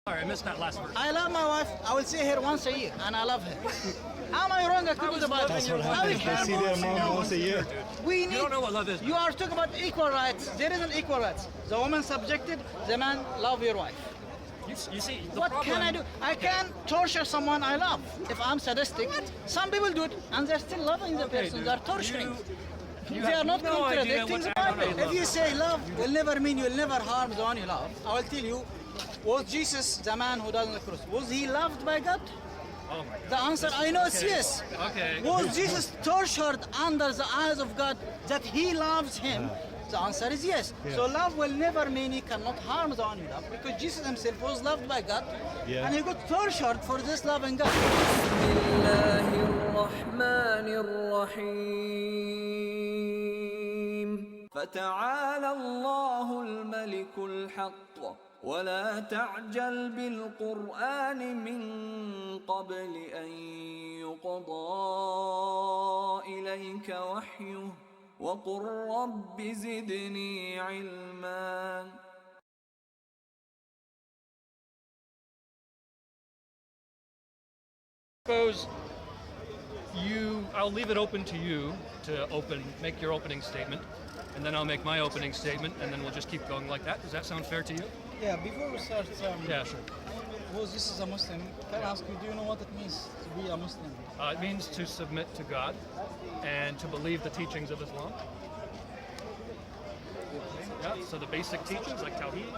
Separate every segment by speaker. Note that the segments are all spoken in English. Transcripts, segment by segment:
Speaker 1: Sorry, I missed that last verse.
Speaker 2: I love my wife. I will see her once a year, and I love her. How am I wrong according to the Bible?
Speaker 3: That's what happens. They see their mom once a year.
Speaker 2: We need.
Speaker 1: You don't know what love is.
Speaker 2: You are talking about equal rights. There isn't equal rights. The woman subjected. The man love your wife.
Speaker 1: You see, the
Speaker 2: What
Speaker 1: problem,
Speaker 2: can I do? I can torture someone I love. If I'm sadistic, some people do it, and they're still loving the person.
Speaker 1: dude,
Speaker 2: They're torturing.
Speaker 1: you
Speaker 2: They are
Speaker 1: have
Speaker 2: not
Speaker 1: no idea
Speaker 2: contradicting
Speaker 1: what's
Speaker 2: the
Speaker 1: going on.
Speaker 2: Bible. If you say love will never mean you'll never harm the one you love, I will tell you, was Jesus the man who died on the cross? Was he loved by God?
Speaker 1: Oh my God.
Speaker 2: The answer I know is
Speaker 1: Okay.
Speaker 2: yes.
Speaker 1: Okay.
Speaker 2: Was Jesus tortured under the eyes of God that he loves him? The answer is yes. So love will never mean you cannot harm the one you love, because Jesus himself was loved by God and he got tortured for this loving God.
Speaker 4: الله الرحمن الرحيم فتعالى الله الملك الحق ولا تعجل بالقرآن من قبل أن يقضى إليك وحيه وقل رب زدني علما.
Speaker 1: Suppose I'll leave it open to you to make your opening statement, and then I'll make my opening statement, and then we'll just keep going like that. Does that sound fair to you?
Speaker 2: Yeah, before we start,
Speaker 1: Yeah, sure.
Speaker 2: was this is a Muslim, can I ask you, do you know what it means to be a Muslim?
Speaker 1: It means to submit to God and to believe the teachings of Islam. Yeah, so the basic teachings like Tawheed,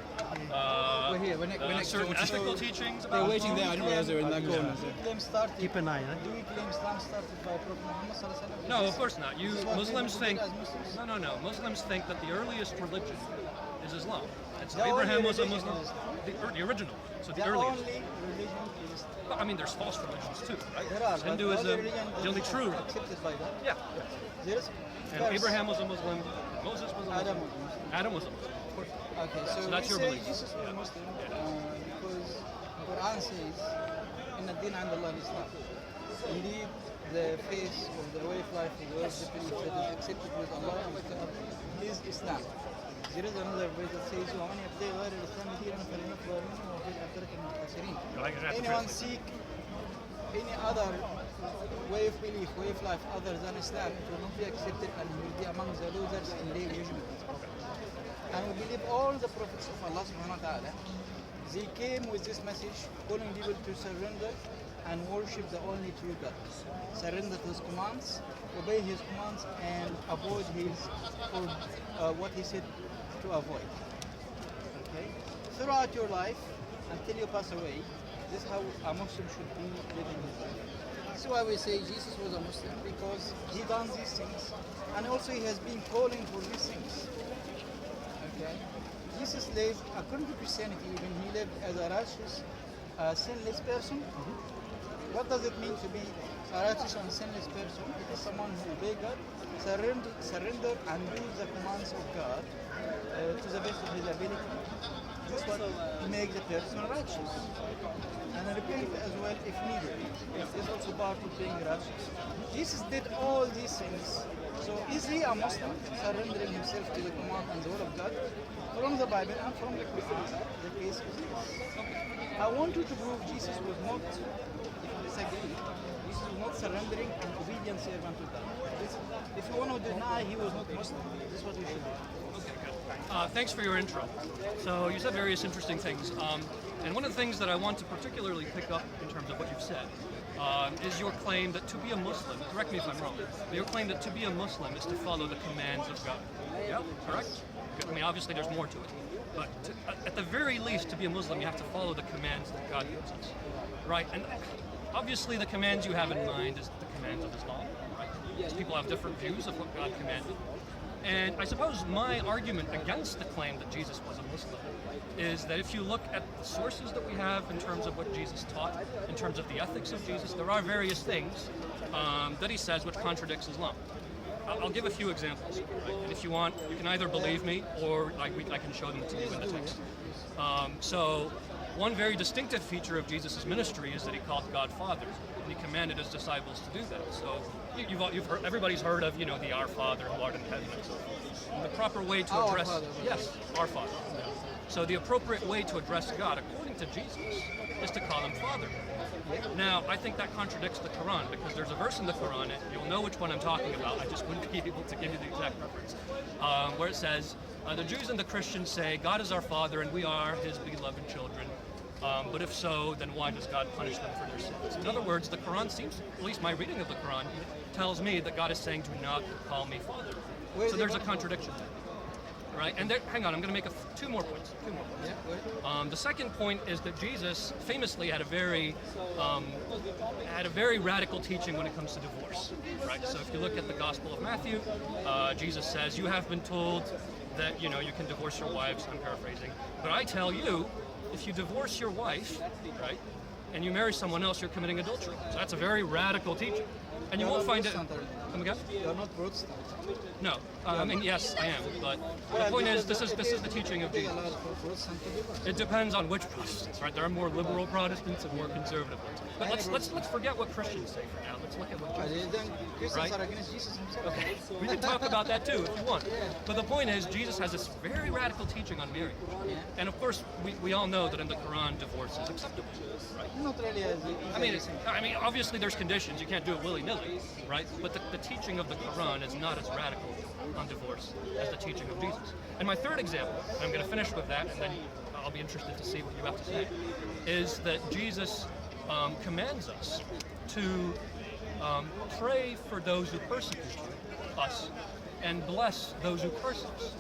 Speaker 2: We're here, we're next
Speaker 1: certain
Speaker 2: door.
Speaker 1: ethical teachings.
Speaker 3: They're waiting there. I didn't realize they were in that corner.
Speaker 2: Do you claim started?
Speaker 3: Keep an eye,
Speaker 2: Do you claim Islam started by Prophet Muhammad sallallahu alaihi wasallam?
Speaker 1: No, of course not.
Speaker 2: This is what
Speaker 1: Muslims
Speaker 2: people
Speaker 1: think.
Speaker 2: did as Muslims.
Speaker 1: No. Muslims think that the earliest religion is Islam. It's
Speaker 2: The
Speaker 1: Abraham
Speaker 2: only
Speaker 1: was a
Speaker 2: religion
Speaker 1: Muslim.
Speaker 2: is-
Speaker 1: The original. So the
Speaker 2: The
Speaker 1: earliest.
Speaker 2: only religion is
Speaker 1: But, I mean, there's false religions too, right?
Speaker 2: there are, but
Speaker 1: Hinduism,
Speaker 2: the religion
Speaker 1: the only true.
Speaker 2: accepted by God.
Speaker 1: Yeah.
Speaker 2: There is
Speaker 1: And
Speaker 2: verse.
Speaker 1: Abraham was a Muslim. Moses was a Muslim.
Speaker 2: Adam was a Muslim.
Speaker 1: Adam was a Muslim. Of course.
Speaker 2: Okay, so,
Speaker 1: So that's
Speaker 2: we
Speaker 1: your
Speaker 2: say
Speaker 1: belief.
Speaker 2: Jesus was a Muslim because the Quran says, "In ad-din 'inda Allah al-Islam." Indeed, the face of the way of life of those the belief that is accepted with Allah and with God is Islam. There is another verse that says, وَمَنْ يَبْتَغِ غَيْرَ الْإِسْلَامِ دِينًا فَلَنْ يُقْبَلَ مِنْهُ وَهُوَ فِي الْآخِرَةِ مِنَ الْخَاسِرِينَ. Anyone seek any other way of belief, way of life other than Islam, it will not be accepted and he will be among the losers in their judgment. And we believe all the prophets of Allah subhanahu wa ta'ala, they came with this message calling people to surrender and worship the only true God. Surrender to his commands, obey his commands, and avoid his or what he said to avoid. Okay? Throughout your life, until you pass away, this is how a Muslim should be living his life. That's why we say Jesus was a Muslim, because he done these things, and also he has been calling for these things. Okay? Jesus lived, according to Christianity, even he lived as a righteous, sinless person. What does it mean to be a righteous and sinless person? It is someone who obeys God, surrender and do the commands of God to the best of his ability. This is what makes the person righteous. And repent as well if needed. This is also part of being righteous. Jesus did all these things. So is he a Muslim, surrendering himself to the command and the word of God? From the Bible and from the Quran, the case is yes. I want you to prove Jesus was not, if you disagree, Jesus was not surrendering an obedient servant to God. If you want to deny he was not Muslim, this is what we should do.
Speaker 1: Thanks for your intro. So you said various interesting things. And one of the things that I want to particularly pick up in terms of what you've said is your claim that to be a Muslim, correct me if I'm wrong, but your claim that to be a Muslim is to follow the commands of God. Yeah, correct? I mean, obviously there's more to it. But at the very least, to be a Muslim, you have to follow the commands that God gives us. Right? And obviously the commands you have in mind is the commands of Islam. Right? Because people have different views of what God commanded. And I suppose my argument against the claim that Jesus was a Muslim is that if you look at the sources that we have in terms of what Jesus taught, in terms of the ethics of Jesus, there are various things that he says which contradicts Islam. I'll give a few examples, right? And if you want, you can either believe me or I can show them to you in the text. So one very distinctive feature of Jesus' ministry is that he called God Father, and he commanded his disciples to do that. So you've heard, everybody's heard of, the Our Father who art in heaven and so forth. And the proper way to address, yes, Our Father. So the appropriate way to address God, according saying to Jesus is to call him Father. Now, I think that contradicts the Quran, because there's a verse in the Quran, and you'll know which one I'm talking about, I just wouldn't be able to give you the exact reference, where it says, the Jews and the Christians say, God is our Father and we are his beloved children. But if so, then why does God punish them for their sins? In other words, the Quran seems, at least my reading of the Quran, tells me that God is saying, do not call me Father. So there's a contradiction there. Right, and there, hang on, I'm going to make two more points. The second point is that Jesus famously had a very radical teaching when it comes to divorce. Right, so if you look at the Gospel of Matthew, Jesus says, "You have been told that you can divorce your wives." I'm paraphrasing, but I tell you, if you divorce your wife, right, and you marry someone else, you're committing adultery. So that's a very radical teaching, and you won't find it. Come again?
Speaker 2: You're not Protestant.
Speaker 1: No, I mean, yes, I am, but the point is, this is the teaching of Jesus. It depends on which Protestants, right? There are more liberal Protestants and more conservative ones. But let's forget what Christians say for now. Let's look at what Jesus says.
Speaker 2: Christians are against Jesus himself.
Speaker 1: Okay, we can talk about that too if you want. But the point is, Jesus has this very radical teaching on marriage. And of course, we all know that in the Quran, divorce is acceptable, right?
Speaker 2: Not really as
Speaker 1: I mean, obviously there's conditions. You can't do it willy-nilly, right? But the teaching of the Quran is not as radical on divorce as the teaching of Jesus. And my third example, and I'm going to finish with that, and then I'll be interested to see what you have to say, is that Jesus commands us to pray for those who persecute us and bless those who curse us.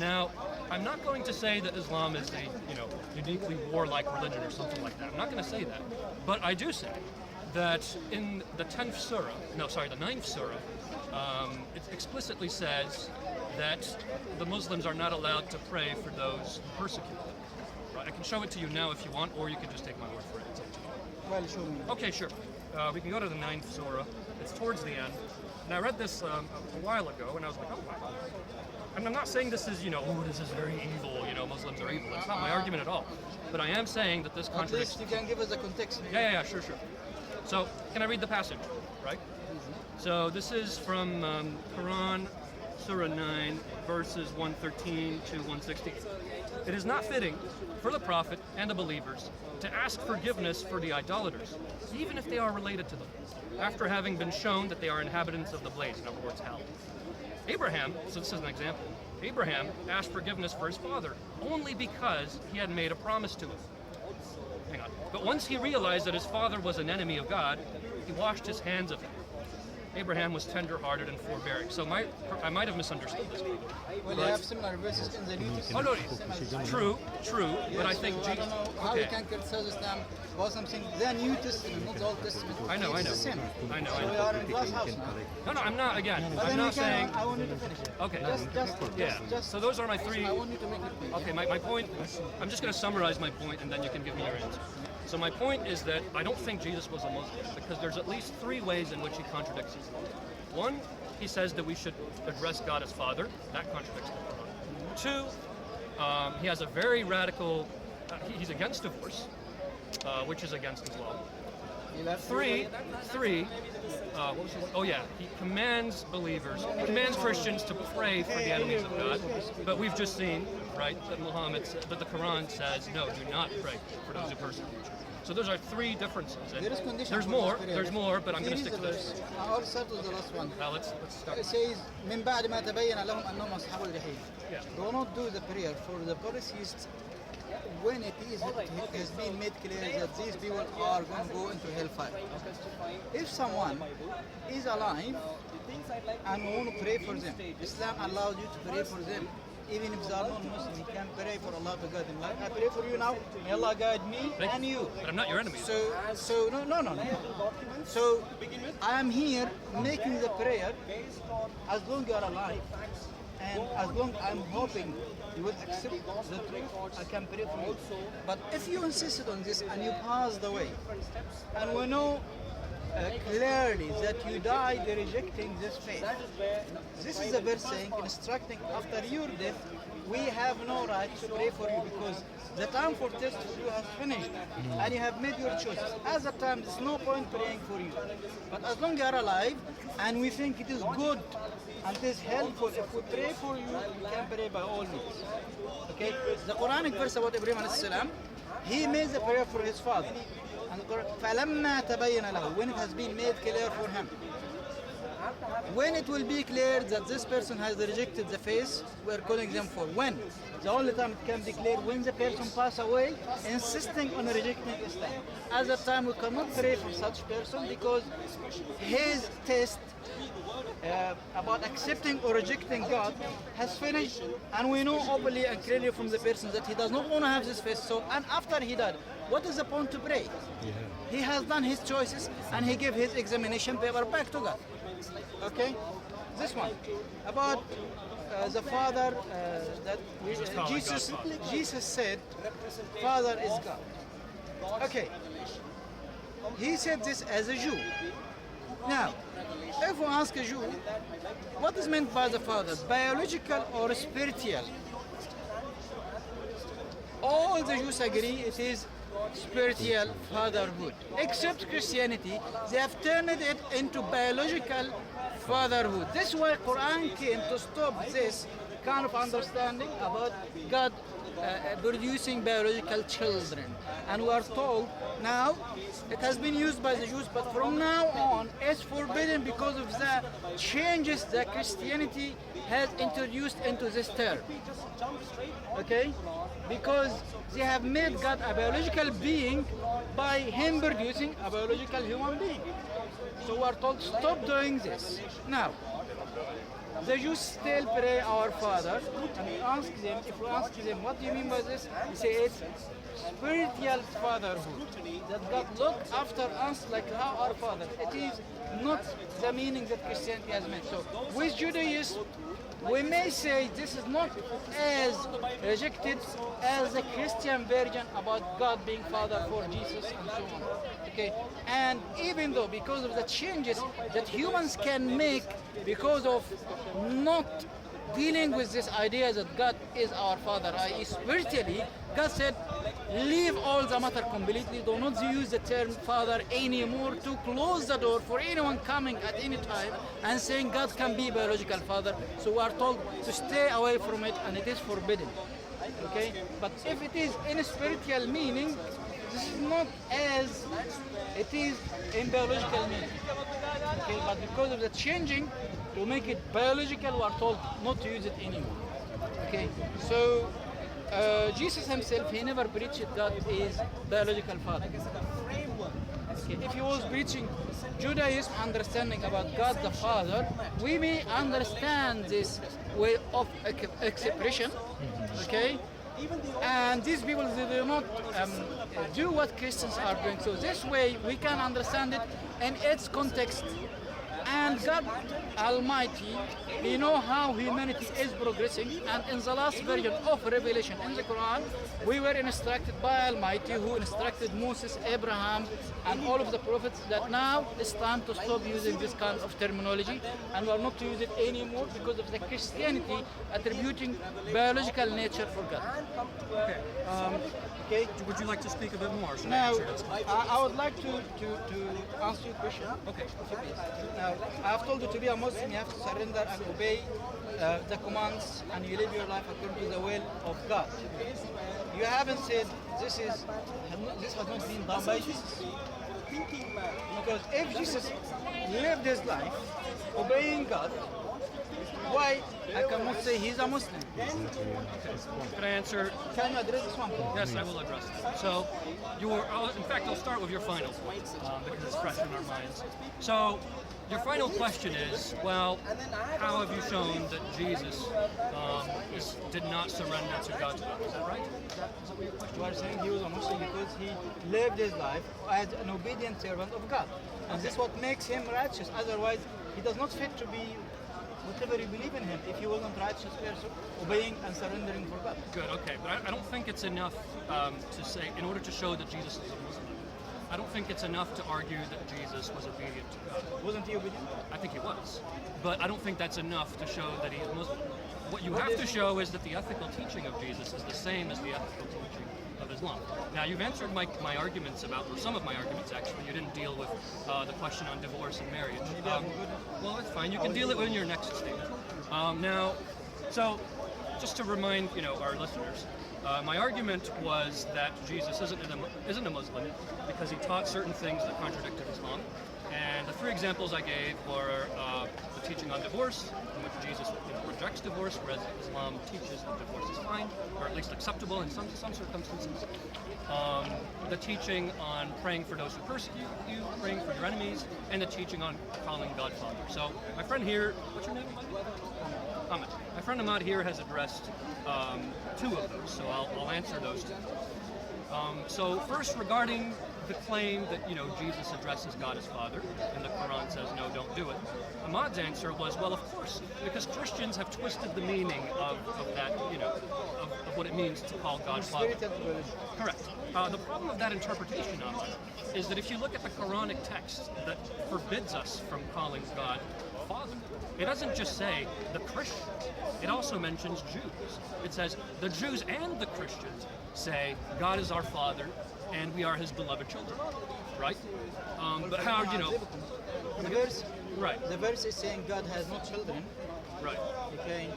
Speaker 1: Now, I'm not going to say that Islam is a uniquely warlike religion or something like that. I'm not going to say that. But I do say that in the 9th surah, it explicitly says that the Muslims are not allowed to pray for those who persecute them. Right? I can show it to you now if you want, or you can just take my word for it. It's up to you.
Speaker 2: Well, show me.
Speaker 1: Okay, sure. We can go to the 9th surah. It's towards the end. And I read this a while ago, and I was like, oh, wow. And I'm not saying this is, this is very evil, Muslims are evil. It's not my argument at all. But I am saying that this contradicts...
Speaker 2: At least you can give us a context.
Speaker 1: Yeah, sure. So, can I read the passage, right? So, this is from Quran, Surah 9, verses 113 to 116. It is not fitting for the Prophet and the believers to ask forgiveness for the idolaters, even if they are related to them, after having been shown that they are inhabitants of the blaze, in other words, hell. Abraham, so this is an example, Abraham asked forgiveness for his father only because he had made a promise to him. Hang on. But once he realized that his father was an enemy of God, he washed his hands of him. Abraham was tender-hearted and forbearing. So I might have misunderstood this.
Speaker 2: Well, you have similar verses in the New Testament.
Speaker 1: Oh, no, true,
Speaker 2: yes,
Speaker 1: but I think
Speaker 2: I don't know how you can criticize Islam about something, the New Testament, not the Old Testament.
Speaker 1: I know.
Speaker 2: It's the same.
Speaker 1: I know.
Speaker 2: So we are in glass house now.
Speaker 1: No, I'm not, again,
Speaker 2: But
Speaker 1: I'm
Speaker 2: then
Speaker 1: not saying...
Speaker 2: I want you to finish it.
Speaker 1: Okay.
Speaker 2: Just,
Speaker 1: so those are my three...
Speaker 2: I want you to make it clear.
Speaker 1: Okay, my point, I'm just going to summarize my point and then you can give me your answer. So my point is that I don't think Jesus was a Muslim because there's at least three ways in which he contradicts Islam. One, he says that we should address God as Father. That contradicts the Quran. Two, he has a very radical, he's against divorce, which is against Islam. Three, what was it? Oh yeah, he commands Christians to pray for the enemies of God. But we've just seen, right, that the Quran says, no, do not pray for those who persecute you. So those are three differences. And there's more, but I'm going to stick to this.
Speaker 2: I'll start with the last one.
Speaker 1: Let's start.
Speaker 2: It says, من بعد ما تبين لهم أنهم أصحاب الجحيم.
Speaker 1: Yeah.
Speaker 2: Do not do the prayer for the polytheists when it has been made clear that these people are going to go into hellfire. If someone is alive and we want to pray for them, Islam allows you to pray for them. Even if they are not Muslim, you can pray for Allah to guide them. Like I pray for you now, may Allah guide me and you.
Speaker 1: But I'm not your enemy.
Speaker 2: So no. So I am here making the prayer as long as you are alive. And as long as I'm hoping you will accept the truth, I can pray for you. But if you insisted on this and you passed away, and we know clearly that you died rejecting this faith. This is a verse saying, instructing after your death, we have no right to pray for you because the time for test for you has finished and you have made your choices. At that time, there's no point praying for you. But as long as you are alive and we think it is good and it is helpful, if we pray for you, we can pray by all means. Okay? The Quranic verse about Ibrahim alayhi salam, he made the prayer for his father. And the Quran, فَلَمَّا تَبَيَّنَ لَهُ, when it has been made clear for him. When it will be clear that this person has rejected the faith, we are calling them for. When? The only time it can be clear when the person pass away, insisting on rejecting Islam. At that time, we cannot pray for such person because his test about accepting or rejecting God has finished, and we know openly and clearly from the person that he does not want to have this faith. So, and after he died, what is the point to pray? He has done his choices and he gave his examination paper back to God. Okay, this one about the Father that Jesus said, Father is God. Okay, he said this as a Jew. Now, if we ask a Jew, what is meant by the Father, biological or spiritual? All the Jews agree it is spiritual fatherhood. Except Christianity, they have turned it into biological fatherhood. This is why Quran came to stop this kind of understanding about God producing biological children. And we are told now it has been used by the Jews, but from now on it's forbidden because of the changes that Christianity has introduced into this term. Okay? Because they have made God a biological being by him producing a biological human being. So we are told stop doing this. Now, the Jews still pray our Father, and we ask them, if we ask them, what do you mean by this? They say it's spiritual fatherhood, that God look after us like how our Father. It is not the meaning that Christianity has meant. So with Judaism, we may say this is not as rejected as the Christian version about God being Father for Jesus and so on. Okay, and even though because of the changes that humans can make because of not dealing with this idea that God is our Father, i.e. spiritually, God said, leave all the matter completely, do not use the term Father anymore, to close the door for anyone coming at any time and saying God can be biological Father. So we are told to stay away from it, and it is forbidden. Okay, but if it is in a spiritual meaning, this is not as it is in biological meaning. Okay, but because of the changing to make it biological, we are told not to use it anymore. Okay, so Jesus himself, he never preached God is biological father. Okay, if he was preaching Judaism understanding about God the Father, we may understand this way of expression. Okay, and these people, they do not do what Christians are doing. So this way we can understand it in its context. And God Almighty, we know how humanity is progressing, and in the last version of Revelation in the Quran, we were instructed by Almighty, who instructed Moses, Abraham, and all of the prophets, that now it's time to stop using this kind of terminology, and we are not to use it anymore because of the Christianity attributing biological nature for God.
Speaker 1: Okay.
Speaker 2: Okay.
Speaker 1: Would you like to speak a bit more? Should
Speaker 2: Now,
Speaker 1: I answer it?
Speaker 2: I would like to answer your question.
Speaker 1: Okay.
Speaker 2: Now, I have told you to be a Muslim, you have to surrender and obey the commands, and you live your life according to the will of God. You haven't said this has not been done by Jesus. Because if Jesus lived his life obeying God, why I cannot say he's a Muslim?
Speaker 1: Can I answer?
Speaker 2: Can you address this one?
Speaker 1: Yes, I will address it. So, in fact, I'll start with your final point because it's fresh in our minds. So, your final question is, well, how have you shown that Jesus did not surrender to God's will? Is that right? Is that what your question
Speaker 2: You are saying he was a Muslim because he lived his life as an obedient servant of God. And this is what makes him righteous. Otherwise, he does not fit to be whatever you believe in him if he wasn't a righteous person, obeying and surrendering for God.
Speaker 1: Good, okay. But I don't think it's enough to say, in order to show that Jesus is a Muslim, I don't think it's enough to argue that Jesus was obedient to God.
Speaker 3: Wasn't he obedient?
Speaker 1: I think he was. But I don't think that's enough to show that he is Muslim. What you have to show is that the ethical teaching of Jesus is the same as the ethical teaching of Islam. Now, you've answered my arguments about, or some of my arguments actually. You didn't deal with the question on divorce and marriage. Well, that's fine. You can deal it in your next statement. So just to remind our listeners, my argument was that Jesus isn't a Muslim because he taught certain things that contradicted Islam. And the three examples I gave were the teaching on divorce, in which Jesus rejects divorce, whereas Islam teaches that divorce is fine, or at least acceptable in some circumstances. The teaching on praying for those who persecute you, praying for your enemies, and the teaching on calling God Father. So my friend here, what's your name? Ahmed. My friend Ahmed here has addressed two of those, so I'll answer those two. So first, regarding the claim that Jesus addresses God as Father, and the Quran says no, don't do it. Ahmad's answer was, well, of course, because Christians have twisted the meaning of that, of what it means to call God Father. Correct. The problem of that interpretation, Ahmad, is that if you look at the Quranic text that forbids us from calling God Father, it doesn't just say the Christians. It also mentions Jews. It says the Jews and the Christians say God is our Father and we are His beloved children, right? But how
Speaker 2: the verse?
Speaker 1: Right.
Speaker 2: The verse is saying God has no children.
Speaker 1: Right.
Speaker 2: Okay.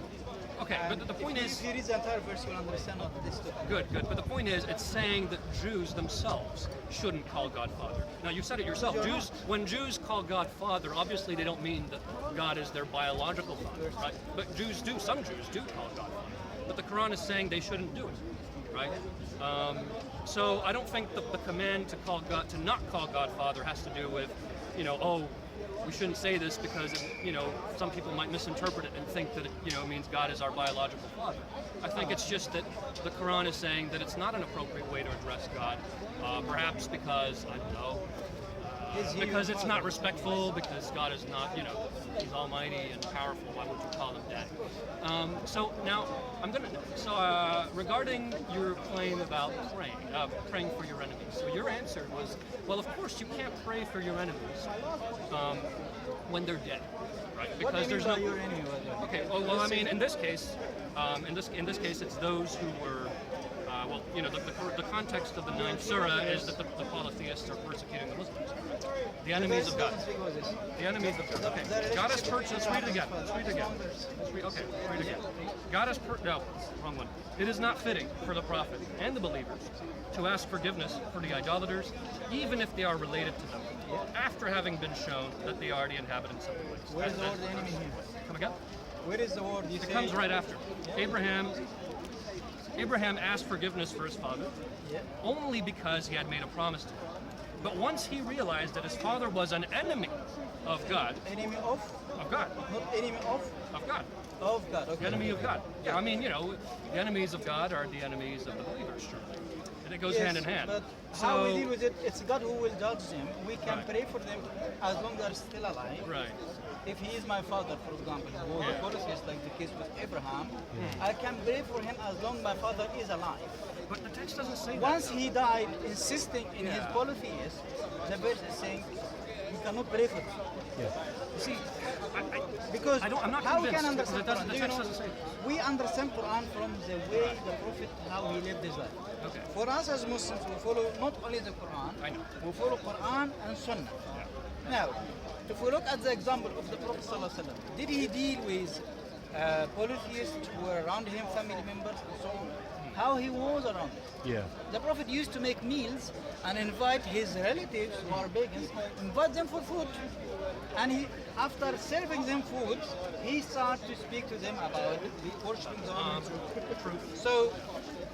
Speaker 1: Okay, but the point is,
Speaker 2: if you read the entire verse, you'll understand what this is.
Speaker 1: Good. But the point is, it's saying that Jews themselves shouldn't call God Father. Now, you said it yourself. When Jews call God Father, obviously they don't mean that God is their biological father, right? But some Jews do call God Father. But the Quran is saying they shouldn't do it, right? So I don't think the command to not call God Father has to do with, we shouldn't say this because some people might misinterpret it and think that it means God is our biological father. I think it's just that the Quran is saying that it's not an appropriate way to address God, perhaps because I don't know. Because it's not respectful, because God is not, He's almighty and powerful. Why would you call Him Daddy? So now, regarding your claim about praying for your enemies. So your answer was, well, of course you can't pray for your enemies when they're dead, right? Because there's no.
Speaker 2: Your enemy?
Speaker 1: Okay. Well, I mean, in this case, it's those who were. The context of the 9th surah is that the polytheists are persecuting the Muslims. The enemies of God. The enemies of God. Okay. God has purchased. Let's read it again. Read it again. God has no, wrong one. It is not fitting for the prophet and the believers to ask forgiveness for the idolaters, even if they are related to them, after having been shown that they are the inhabitants of the place.
Speaker 2: Where is the word enemy here?
Speaker 1: Come again?
Speaker 2: Where is the word?
Speaker 1: It comes right after. Abraham asked forgiveness for his father only because he had made a promise to him. But once he realized that his father was an enemy of God.
Speaker 2: Enemy of?
Speaker 1: Of God.
Speaker 2: Not enemy of?
Speaker 1: Of God.
Speaker 2: Of God, okay.
Speaker 1: The enemy of God. Yeah, I mean, the enemies of God are the enemies of the believers, surely. And it goes hand in hand.
Speaker 2: But how we deal with it, it's God who will judge them. We can pray for them as long as they're still alive.
Speaker 1: Right.
Speaker 2: If he is my father, for example, who was a polytheist, like the case with Abraham, I can pray for him as long as my father is alive.
Speaker 1: But the text doesn't say that.
Speaker 2: Once he died, insisting in his polytheism, the verse is saying you cannot pray for him.
Speaker 1: You see,
Speaker 2: because
Speaker 1: I'm not
Speaker 2: how we
Speaker 1: convinced,
Speaker 2: can understand
Speaker 1: because
Speaker 2: Quran?
Speaker 1: the text doesn't say that.
Speaker 2: We understand Quran from the way the Prophet, how he lived his life.
Speaker 1: Okay.
Speaker 2: For us as Muslims, we follow not only the Quran, we follow Quran and Sunnah. Now, if we look at the example of the Prophet ﷺ, did he deal with polytheists who were around him, family members and so on? How he was around them?
Speaker 3: Yeah.
Speaker 2: The Prophet used to make meals and invite his relatives who are pagans, invite them for food. And after serving them food, he started to speak to them about the worshiping God. So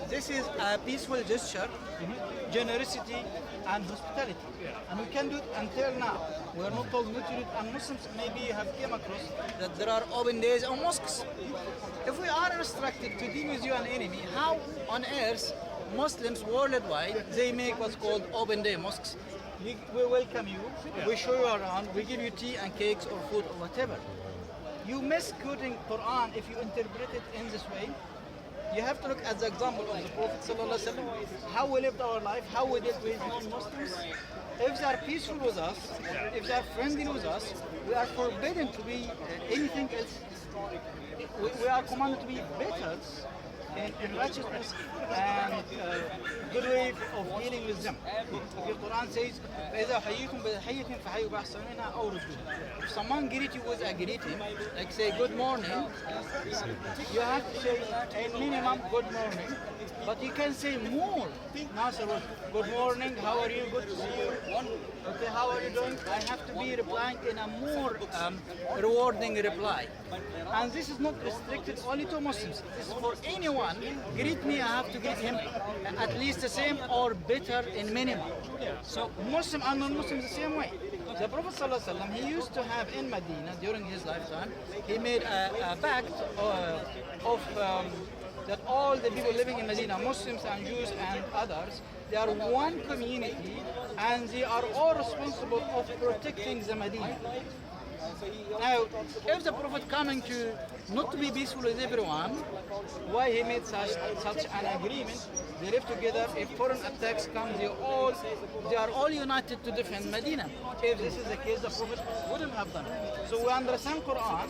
Speaker 2: this is a peaceful gesture, generosity and hospitality. And we can do it until now. We are not told not to do it, and Muslims maybe have came across that there are open days or mosques. If we are instructed to deal with you an enemy, how on earth Muslims worldwide, they make what's called open day mosques? We welcome you, we show you around, we give you tea and cakes or food or whatever. You miss quoting Quran if you interpret it in this way. you have to look at the example of the Prophet ﷺ, how we lived our life, how we dealt with non-Muslims. If they are peaceful with us, if they are friendly with us, we are forbidden to be anything else. We are commanded to be better in righteousness and good way of dealing with them. The Quran says, فَإِذَا حَيِّكُمْ بِتَحِيَّةٍ فَحَيُّوا بِأَحْسَنَ مِنْهَا أَوْ رُدُّوهَا. If someone greet you with a greeting, like say good morning, you have to say a minimum good morning, but you can say more. Nasser, good morning, how are you? Good to see you. Okay, how are you doing? I have to be replying in a more rewarding reply. And this is not restricted only to Muslims. This is for anyone. Greet me, I have to greet him at least the same or better in minimum. So Muslim and non-Muslims the same way. The Prophet ﷺ, he used to have in Medina during his lifetime, he made a pact of that all the people living in Medina, Muslims and Jews and others, they are one community and they are all responsible of protecting the Medina. Now, if the Prophet coming to not to be peaceful with everyone, why he made such an agreement? They live together. If foreign attacks come, they are all united to defend Medina. If this is the case, the Prophet wouldn't have done it. So we understand Quran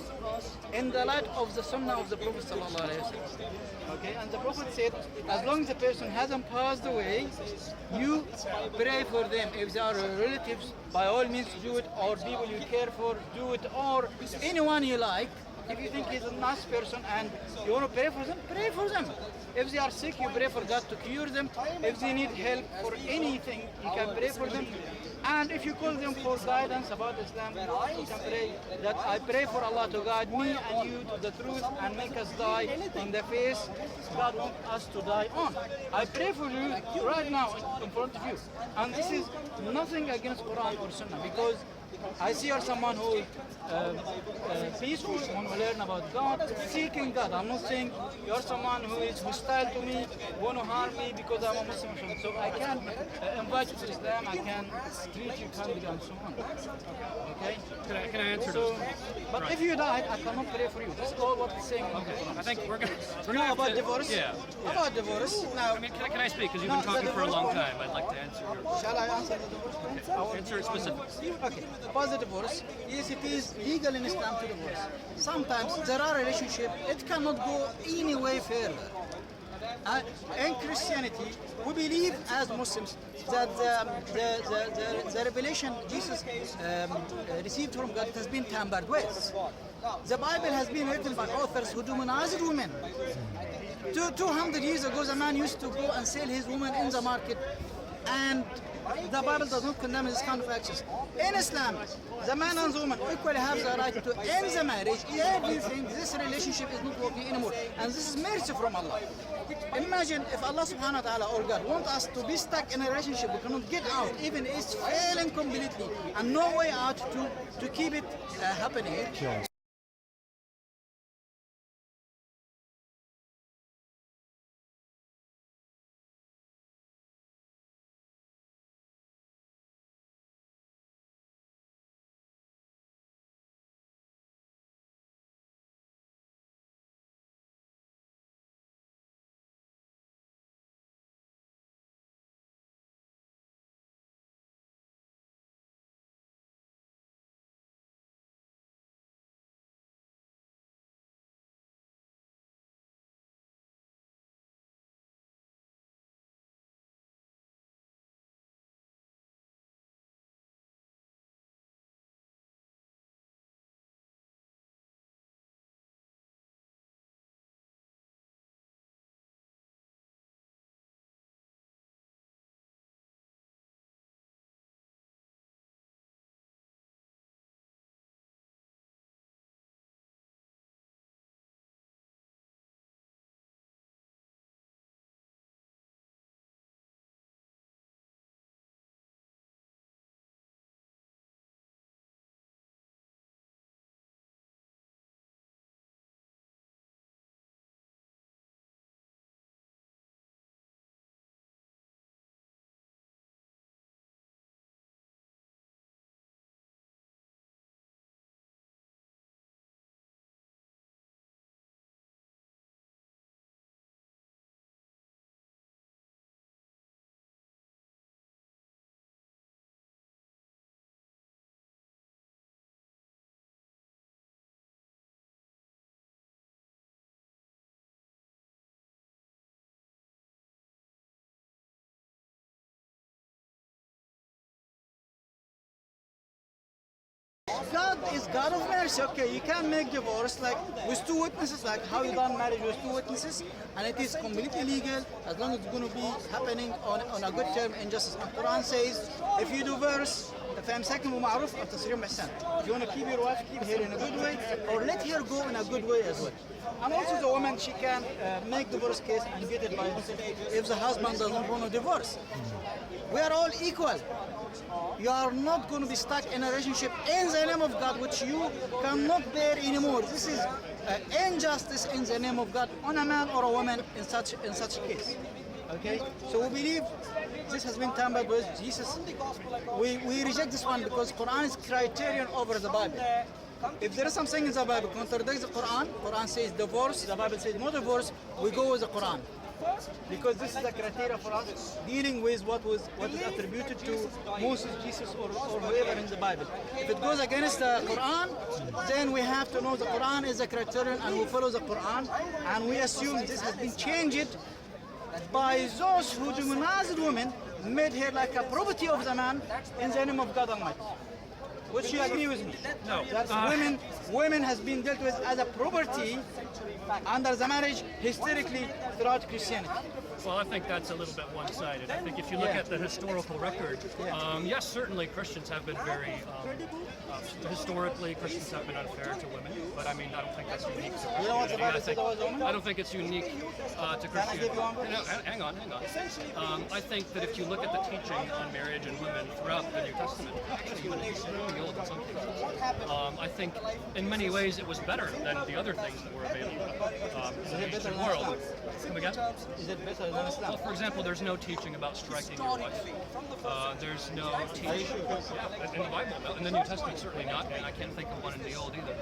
Speaker 2: in the light of the Sunnah of the Prophet sallallahu alaihi wasallam. Okay, and the Prophet said, as long as the person hasn't passed away, you pray for them. If they are relatives, by all means do it, or people you care for, do it, or anyone you like. If you think he's a nice person and you want to pray for them, pray for them. If they are sick, you pray for God to cure them. If they need help for anything, you can pray for them. And if you call them for guidance about Islam, you can pray that I pray for Allah to guide me and you to the truth and make us die on the face God wants us to die on. I pray for you right now in front of you. And this is nothing against Quran or Sunnah, because I see you're someone who is peaceful, want to learn about God, seeking God. I'm not saying you're someone who is hostile to me, want to harm me because I'm a Muslim. So I can invite you to Islam, I can treat you kindly and so on. Okay?
Speaker 1: Can I answer
Speaker 2: So,
Speaker 1: this?
Speaker 2: but
Speaker 1: Right.
Speaker 2: if you die, I cannot pray for you. That's all what it's saying.
Speaker 1: Okay. I think we're gonna
Speaker 2: Now
Speaker 1: have
Speaker 2: about
Speaker 1: to-
Speaker 2: divorce.
Speaker 1: Yeah.
Speaker 2: About divorce. Now,
Speaker 1: I mean, can I speak? Because you've
Speaker 2: No,
Speaker 1: been talking
Speaker 2: the
Speaker 1: for a long
Speaker 2: divorce
Speaker 1: time. I'd like to answer your
Speaker 2: shall I answer the divorce point?
Speaker 1: answer it specifically.
Speaker 2: Okay, about the divorce, yes, it is legal in Islam to divorce. Sometimes there are relationships, it cannot go any way further. In Christianity, we believe as Muslims that the revelation Jesus received from God has been tampered with. The Bible has been written by authors who demonized women. 200 years ago, the man used to go and sell his woman in the market, and the Bible does not condemn this kind of actions. In Islam, the man and the woman equally have the right to end the marriage. Everything, this relationship is not working anymore. And this is mercy from Allah. Imagine if Allah subhanahu wa ta'ala or God want us to be stuck in a relationship, we cannot get out, even it's failing completely, and no way out to keep it happening.
Speaker 5: God is God of mercy. Okay, you can make divorce like with two witnesses, like how you done marriage with two witnesses, and it is completely legal as long as it's going to be happening on a good term and justice. And Quran says, if you divorce, فَامْسَكْنُ بِمَعْرُوفٍ أَوْ تَسْرِيحٌ بِإِحْسَانٍ. If you want to keep your wife, keep her in a good way, or let her go in a good way as well. And also the woman, she can make divorce case and get it by herself if the husband does not want to divorce. We are all equal. You are not going to be stuck in a relationship in the name of God, which you cannot bear anymore. This is injustice in the name of God on a man or a woman in such a case. Okay, so we believe this has been tampered with. Jesus, we reject this one because Quran is criterion over the Bible. If there is something in the Bible contradicts the Quran, Quran says divorce, the Bible says no divorce, we go with the Quran. Because this is the criteria for us dealing with what is attributed to Moses, Jesus, or whoever in the Bible. If it goes against the Quran, then we have to know the Quran is the criterion and we follow the Quran, and we assume this has been changed by those who demonized women, made her like a property of the man in the name of God Almighty. Would you agree with me?
Speaker 1: No.
Speaker 5: That women has been dealt with as a property under the marriage historically throughout Christianity.
Speaker 1: Well, I think that's a little bit one-sided. I think if you look at the historical record, yes, certainly Christians have been very, historically Christians have been unfair to women, but I mean, I don't think that's unique to
Speaker 5: You know what the Bible says about
Speaker 1: Christianity.
Speaker 5: women?
Speaker 1: I don't think it's unique to Christianity. No, hang on. I think that if you look at the teaching on marriage and women throughout the New Testament, actually even the Old in some cases, I think in many ways it was better than the other things that were available in the ancient world. Come again?
Speaker 5: Is it better than Islam?
Speaker 1: Well, for example, there's no teaching about striking your wife. There's no teaching in the Bible. No, in the New Testament, certainly not, and I can't think of one in the Old either.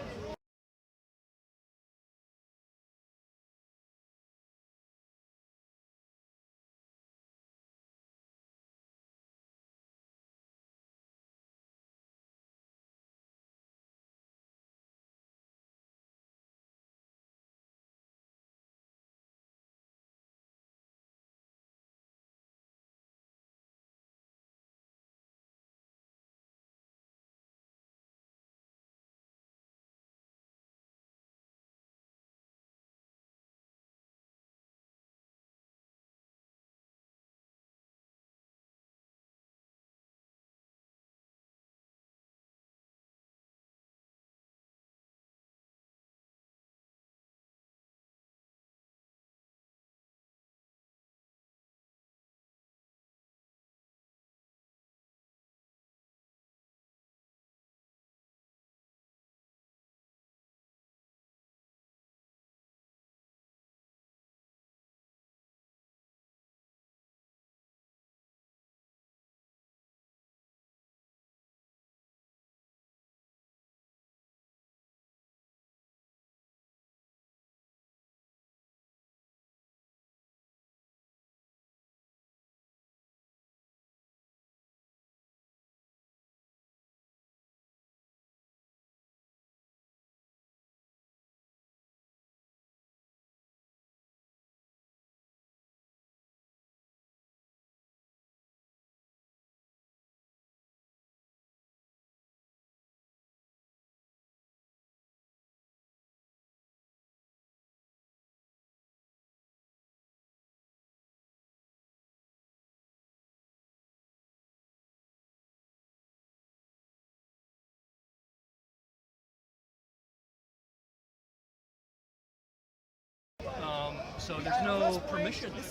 Speaker 1: So there's no permission to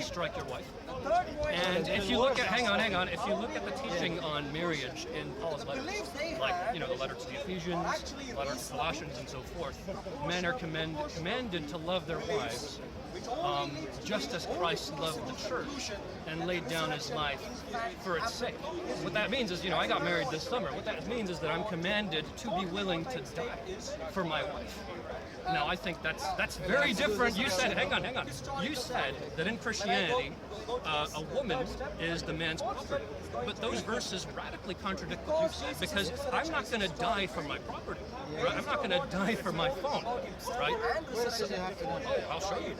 Speaker 1: strike your wife. And if you look at, hang on, if you look at the teaching on marriage in Paul's letters, like, the letter to the Ephesians, letter to Colossians, and so forth, men are commanded to love their wives just as Christ loved the church and laid down his life for its sake. What that means is, I got married this summer. What that means is that I'm commanded to be willing to die for my wife. Now, I think that's very different. You said, hang on. You said that in Christianity, a woman is the man's property. But those verses radically contradict what you said, because I'm not going to die for my property. Right? I'm not going to die for my phone, right?
Speaker 5: Where does it have to do?
Speaker 1: I'll show you.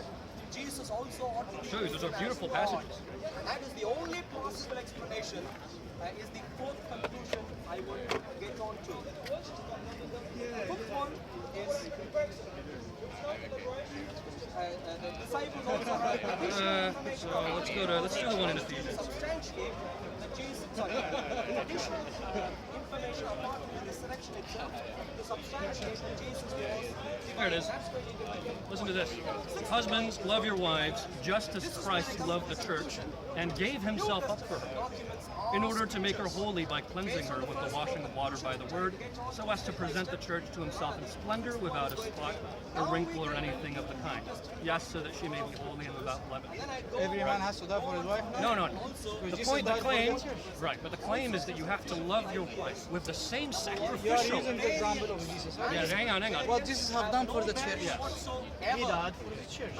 Speaker 6: Jesus also ought to be
Speaker 1: Show you, those are
Speaker 6: treated
Speaker 1: beautiful
Speaker 6: as God.
Speaker 1: passages.
Speaker 6: And that is the only possible explanation, is the fourth conclusion I would get on to. The fifth one is the disciples also have additional information.
Speaker 1: So let's do the one in Ephesians.
Speaker 6: Substantiate that Jesus, in addition information apart from the resurrection itself, to substantiate that Jesus was.
Speaker 1: There it is. Listen to this. Husbands, love your wives, just as Christ loved the church and gave himself up for her, in order to make her holy by cleansing her with the washing of water by the word, so as to present the church to himself in splendor, without a spot, or wrinkle, or anything of the kind. Yes, so that she may be holy and without leaven.
Speaker 5: Every man has to die for his wife.
Speaker 1: No. The
Speaker 5: Jesus
Speaker 1: point, the
Speaker 5: died for
Speaker 1: claim,
Speaker 5: the church.
Speaker 1: right? But the claim is that you have to love your wife with the same
Speaker 5: You are
Speaker 1: sacrificial.
Speaker 5: using the example of Jesus. Right?
Speaker 1: Yeah, hang on.
Speaker 5: What Jesus have done for the church.
Speaker 1: Yes.
Speaker 5: He died for the church.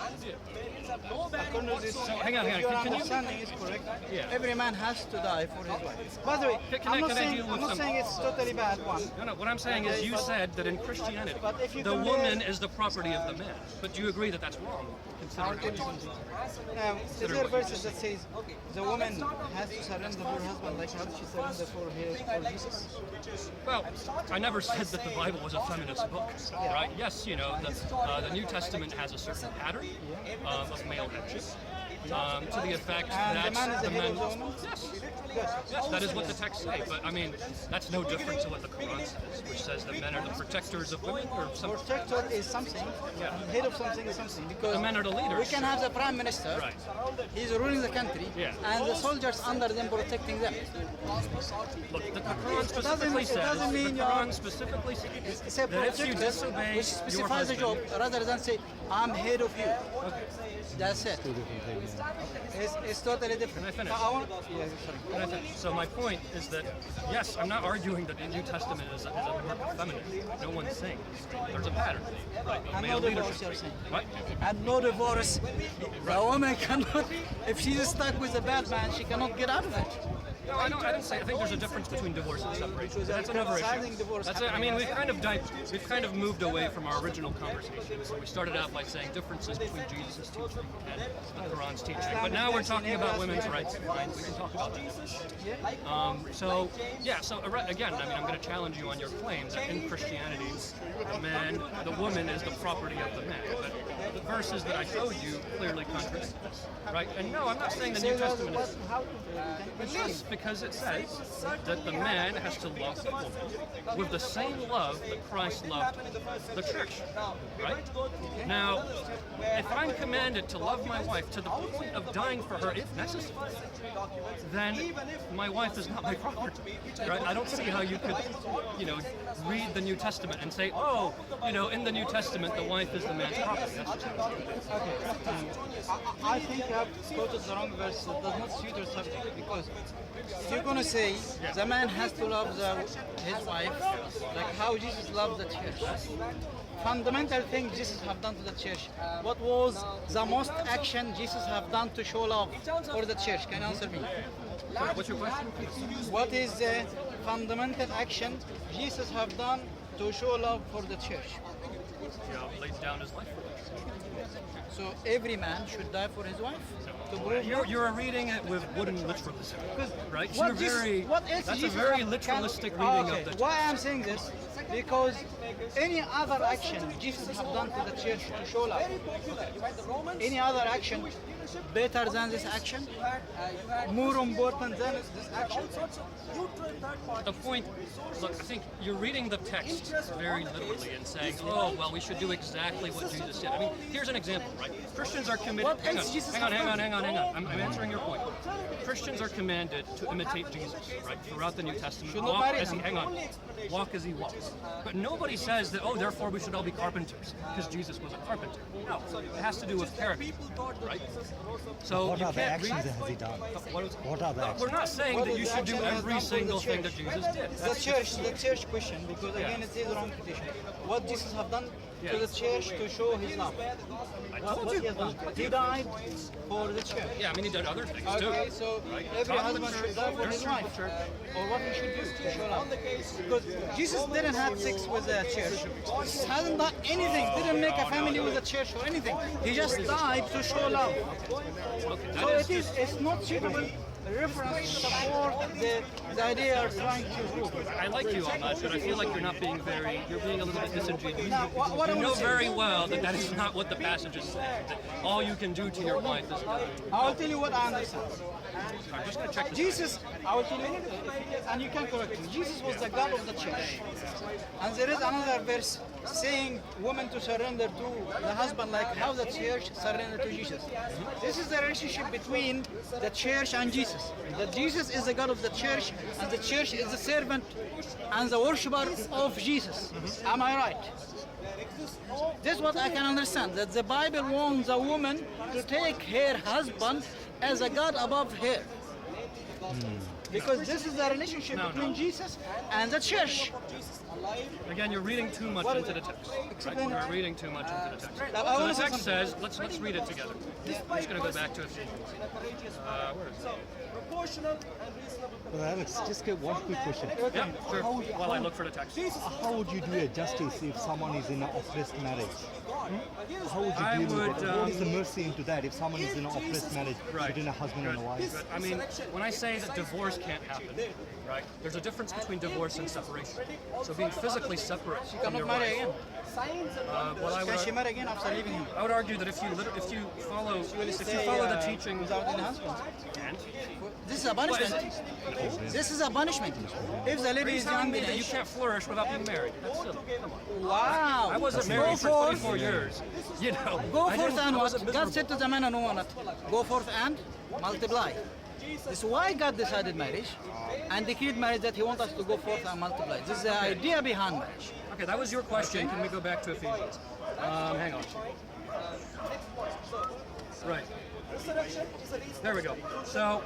Speaker 5: According to this,
Speaker 1: So, hang on.
Speaker 5: if your
Speaker 1: Can you?
Speaker 5: understanding is correct,
Speaker 1: Yeah.
Speaker 5: every man has to die for his wife. By the way,
Speaker 1: Can I deal with
Speaker 5: I'm not
Speaker 1: some-
Speaker 5: saying it's totally bad one.
Speaker 1: No. What I'm saying is, you said that in Christianity,
Speaker 5: But if you
Speaker 1: the
Speaker 5: compare-
Speaker 1: woman is the property of the man. But do you agree that that's wrong?
Speaker 5: I'll
Speaker 1: Considering
Speaker 5: tell you something. Is there verses that says the woman has to surrender for her husband like how did she surrender for Jesus?
Speaker 1: Well, I never said that the Bible was a feminist book, right? Yes, the New Testament has a certain pattern of male headship, to the effect
Speaker 5: And
Speaker 1: that
Speaker 5: the man is the head of the woman?
Speaker 1: Yes, that is what the text say. But I mean, that's no different to what the Quran says, which says that men are the protectors of women, or something.
Speaker 5: Protector is something, and head of something is something. Because
Speaker 1: The men are the leaders.
Speaker 5: we can have the prime minister,
Speaker 1: Right.
Speaker 5: he's ruling the country,
Speaker 1: Yeah.
Speaker 5: and the soldiers under them protecting them.
Speaker 1: Look, the Quran specifically
Speaker 5: it doesn't
Speaker 1: says.
Speaker 5: mean
Speaker 1: The
Speaker 5: you're-
Speaker 1: Quran specifically says
Speaker 5: It's a
Speaker 1: that if you
Speaker 5: protector
Speaker 1: disobey
Speaker 5: which
Speaker 1: your
Speaker 5: specifies the job
Speaker 1: husband,
Speaker 5: rather than say, I'm head of you. That's it. It's totally different.
Speaker 1: Can I finish?
Speaker 5: Yeah, sorry.
Speaker 1: And I think, so my point is that, yes, I'm not arguing that the New Testament is a more feminine. No one's saying this. There's a pattern, right? Of
Speaker 5: And
Speaker 1: male
Speaker 5: no divorce,
Speaker 1: leadership.
Speaker 5: you're saying.
Speaker 1: What?
Speaker 5: And no divorce. The woman cannot, if she's stuck with a bad man, she cannot get out of it.
Speaker 1: No, I didn't say. I think there's a difference between divorce and separation. That's another
Speaker 5: criticizing
Speaker 1: issue.
Speaker 5: divorce
Speaker 1: That's it. I mean, we've kind of moved away from our original conversation. So we started out by saying differences between Jesus' teaching and the Quran's teaching. But now we're talking about women's rights. Fine, we can talk about that. Again, I mean, I'm going to challenge you on your claim that in Christianity, the woman is the property of the man. But the verses that I showed you clearly contradict this, right? And no, I'm not saying the New Testament is. Yes, because it says that the man has to love the woman with the same love that Christ loved the church, right? Now, if I'm commanded to love my wife to the point of dying for her if necessary, then my wife is not my property, right? I don't see how you could, read the New Testament and say, oh, in the New Testament, the wife is the man's property. That's just not true.
Speaker 5: I think you have quoted the wrong verse that does not suit your subject, because if you're going to say the man has to love his wife like how Jesus loved the church, fundamental thing Jesus have done to the church, what was the most action Jesus have done to show love for the church? Can you answer me?
Speaker 1: What's your question?
Speaker 5: What is the fundamental action Jesus have done to show love for the church?
Speaker 1: Laid down his life for it.
Speaker 5: So every man should die for his wife? To prove
Speaker 1: You're reading it with wooden literalism, right?
Speaker 5: What
Speaker 1: You're very.
Speaker 5: else
Speaker 1: That's a
Speaker 5: Jesus
Speaker 1: very
Speaker 5: have-
Speaker 1: literalistic
Speaker 5: can-
Speaker 1: reading
Speaker 5: okay.
Speaker 1: of the.
Speaker 5: Why I'm saying this? Because any other action Jesus have done to the church to show love, any other action better than this action, more important than this action.
Speaker 1: The point, look, I think you're reading the text very literally and saying, oh, well, we should do exactly what Jesus did. I mean, here's an example, right? Christians are committed.
Speaker 5: What
Speaker 1: Hang
Speaker 5: else
Speaker 1: on,
Speaker 5: Jesus
Speaker 1: hang on,
Speaker 5: have
Speaker 1: hang on,
Speaker 5: done?
Speaker 1: hang on, hang on. I'm answering your point. Christians are commanded to imitate Jesus, right? Throughout the New Testament,
Speaker 5: Should not
Speaker 1: walk
Speaker 5: marry
Speaker 1: as he,
Speaker 5: them.
Speaker 1: hang on, walk as he walks. But nobody says that, oh, therefore we should all be carpenters because Jesus was a carpenter. No, it has to do with character, right? So
Speaker 3: What
Speaker 1: you
Speaker 3: are the
Speaker 1: can't read.
Speaker 3: actions has he done?
Speaker 1: What
Speaker 3: are the
Speaker 1: No, we're not saying
Speaker 5: What
Speaker 1: that
Speaker 5: is
Speaker 1: you
Speaker 5: the
Speaker 1: should do
Speaker 5: action has
Speaker 1: every
Speaker 5: done for the
Speaker 1: single thing
Speaker 5: church?
Speaker 1: that Jesus did.
Speaker 5: The church question, because again it is wrong quotation. What Jesus have done to the church to show his love.
Speaker 1: I
Speaker 5: What
Speaker 1: told
Speaker 5: he
Speaker 1: you.
Speaker 5: has done. He died for the church.
Speaker 1: Yeah, I mean, he did other things too.
Speaker 5: Okay, so every
Speaker 1: Talk
Speaker 5: husband
Speaker 1: with
Speaker 5: should
Speaker 1: church.
Speaker 5: die for
Speaker 1: There's
Speaker 5: his
Speaker 1: church
Speaker 5: wife,
Speaker 1: with church.
Speaker 5: or what he should do to show love. Because Jesus didn't have sex with the church. He hasn't done anything. Didn't make a family with the church or anything. He just died to show love.
Speaker 1: Okay,
Speaker 5: So
Speaker 1: that is
Speaker 5: it's not suitable reference to support the idea you're trying to prove.
Speaker 1: I like you, Ahmed, but I feel like you're not being you're being a little bit disingenuous.
Speaker 5: Now, what I
Speaker 1: You
Speaker 5: want
Speaker 1: know
Speaker 5: to say
Speaker 1: very well that that is not what the passage is saying. That all you can do to your wife is die.
Speaker 5: I'll tell you what I understand.
Speaker 1: I'm just going to check this.
Speaker 5: Jesus, I will tell you, and you can correct me. Jesus was the God of the church. And there is another verse saying women to surrender to the husband like how the church surrendered to Jesus. This is the relationship between the church and Jesus. That Jesus is the God of the church and the church is the servant and the worshipper of Jesus. Am I right? This is what I can understand, that the Bible wants a woman to take her husband as a God above her. Because this is the relationship between Jesus and the church.
Speaker 1: Again, you're reading too much into the text.
Speaker 5: Explain
Speaker 1: You're
Speaker 5: it.
Speaker 1: reading too much into the text.
Speaker 5: I
Speaker 1: So
Speaker 5: wanna
Speaker 1: the
Speaker 5: say
Speaker 1: text
Speaker 5: something.
Speaker 1: says, let's read it together. I'm just going to go back to it. Where is it?
Speaker 6: Proportional and reasonable.
Speaker 3: Well, Alex, just get one quick question.
Speaker 1: Yeah, sure.
Speaker 3: How-
Speaker 1: While I look for the text.
Speaker 3: How would you do a justice if someone is in an oppressed marriage? How would
Speaker 1: I
Speaker 3: you deal with
Speaker 1: would,
Speaker 3: it? What is the mercy into that if someone is in an oppressed marriage
Speaker 1: Right.
Speaker 3: between a husband and a wife?
Speaker 1: Good. I mean, when I say that divorce can't happen, right? There's a difference between divorce and separation. So being physically separate from
Speaker 5: Cannot
Speaker 1: your
Speaker 5: marry
Speaker 1: wife.
Speaker 5: again.
Speaker 1: Well,
Speaker 5: Can she marry again after leaving him?
Speaker 1: I would argue that if you follow the teaching,
Speaker 5: without any husband.
Speaker 1: and
Speaker 5: This is a punishment. This is a punishment. If the lady is
Speaker 1: telling
Speaker 5: young
Speaker 1: me
Speaker 5: in
Speaker 1: that you
Speaker 5: age,
Speaker 1: can't flourish without being married. That's silly. Come on.
Speaker 5: wow.
Speaker 1: I wasn't
Speaker 5: Go
Speaker 1: married for
Speaker 5: forth.
Speaker 1: 24 years. You know.
Speaker 5: Go
Speaker 1: I
Speaker 5: forth
Speaker 1: didn't-
Speaker 5: and
Speaker 1: I
Speaker 5: what?
Speaker 1: wasn't
Speaker 5: God
Speaker 1: miserable.
Speaker 5: said to the man and woman, go forth and multiply. This is why God decided marriage and decreed marriage, that He wants us to go forth and multiply. This is the idea behind marriage.
Speaker 1: Okay, that was your question. Can we go back to Ephesians? Hang on. Right. There we go. So,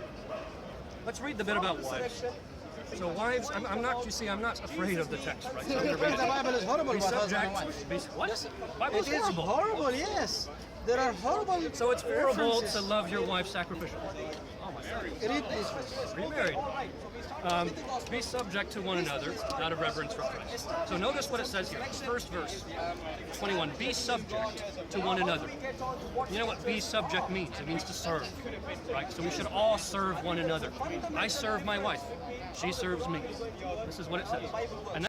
Speaker 1: let's read the bit about wives. So wives, I'm not, you see, I'm not afraid of the text, right? So I'm gonna read
Speaker 5: The
Speaker 1: it.
Speaker 5: Bible is horrible
Speaker 1: Be
Speaker 5: about husband and
Speaker 1: subject,
Speaker 5: wife.
Speaker 1: what? Bible
Speaker 5: It
Speaker 1: is
Speaker 5: is
Speaker 1: horrible.
Speaker 5: horrible, yes. There are horrible
Speaker 1: So it's horrible
Speaker 5: references.
Speaker 1: to love your wife sacrificially.
Speaker 5: Read these verses.
Speaker 1: Remarried. Be subject to one another out of reverence for Christ. So notice what it says here. This first verse, 21. Be subject to one another. You know what be subject means? It means to serve, right? So we should all serve one another. I serve my wife. She serves me. This is what it says. And then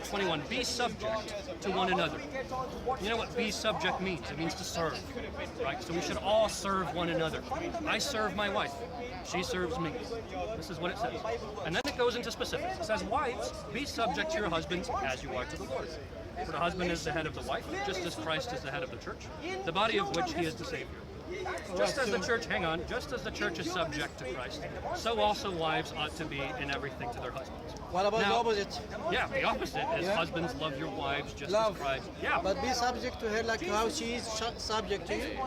Speaker 1: 21. Be subject to one another. You know what be subject means? It means to serve, right? So we should all serve one another. I serve my wife. She serves me. This is what it says. And then it goes into specifics. It says, wives, be subject to your husbands as you are to the Lord. For the husband is the head of the wife, just as Christ is the head of the church, the body of which he is the Savior. Just as the church, hang on, just as the church is subject to Christ, so also wives ought to be in everything to their husbands.
Speaker 5: What about the
Speaker 1: Now-
Speaker 5: opposite?
Speaker 1: Yeah, the opposite is
Speaker 5: Yeah.
Speaker 1: husbands love your wives just
Speaker 5: Love.
Speaker 1: as Christ. Yeah.
Speaker 5: But be subject to her like how she is subject to you.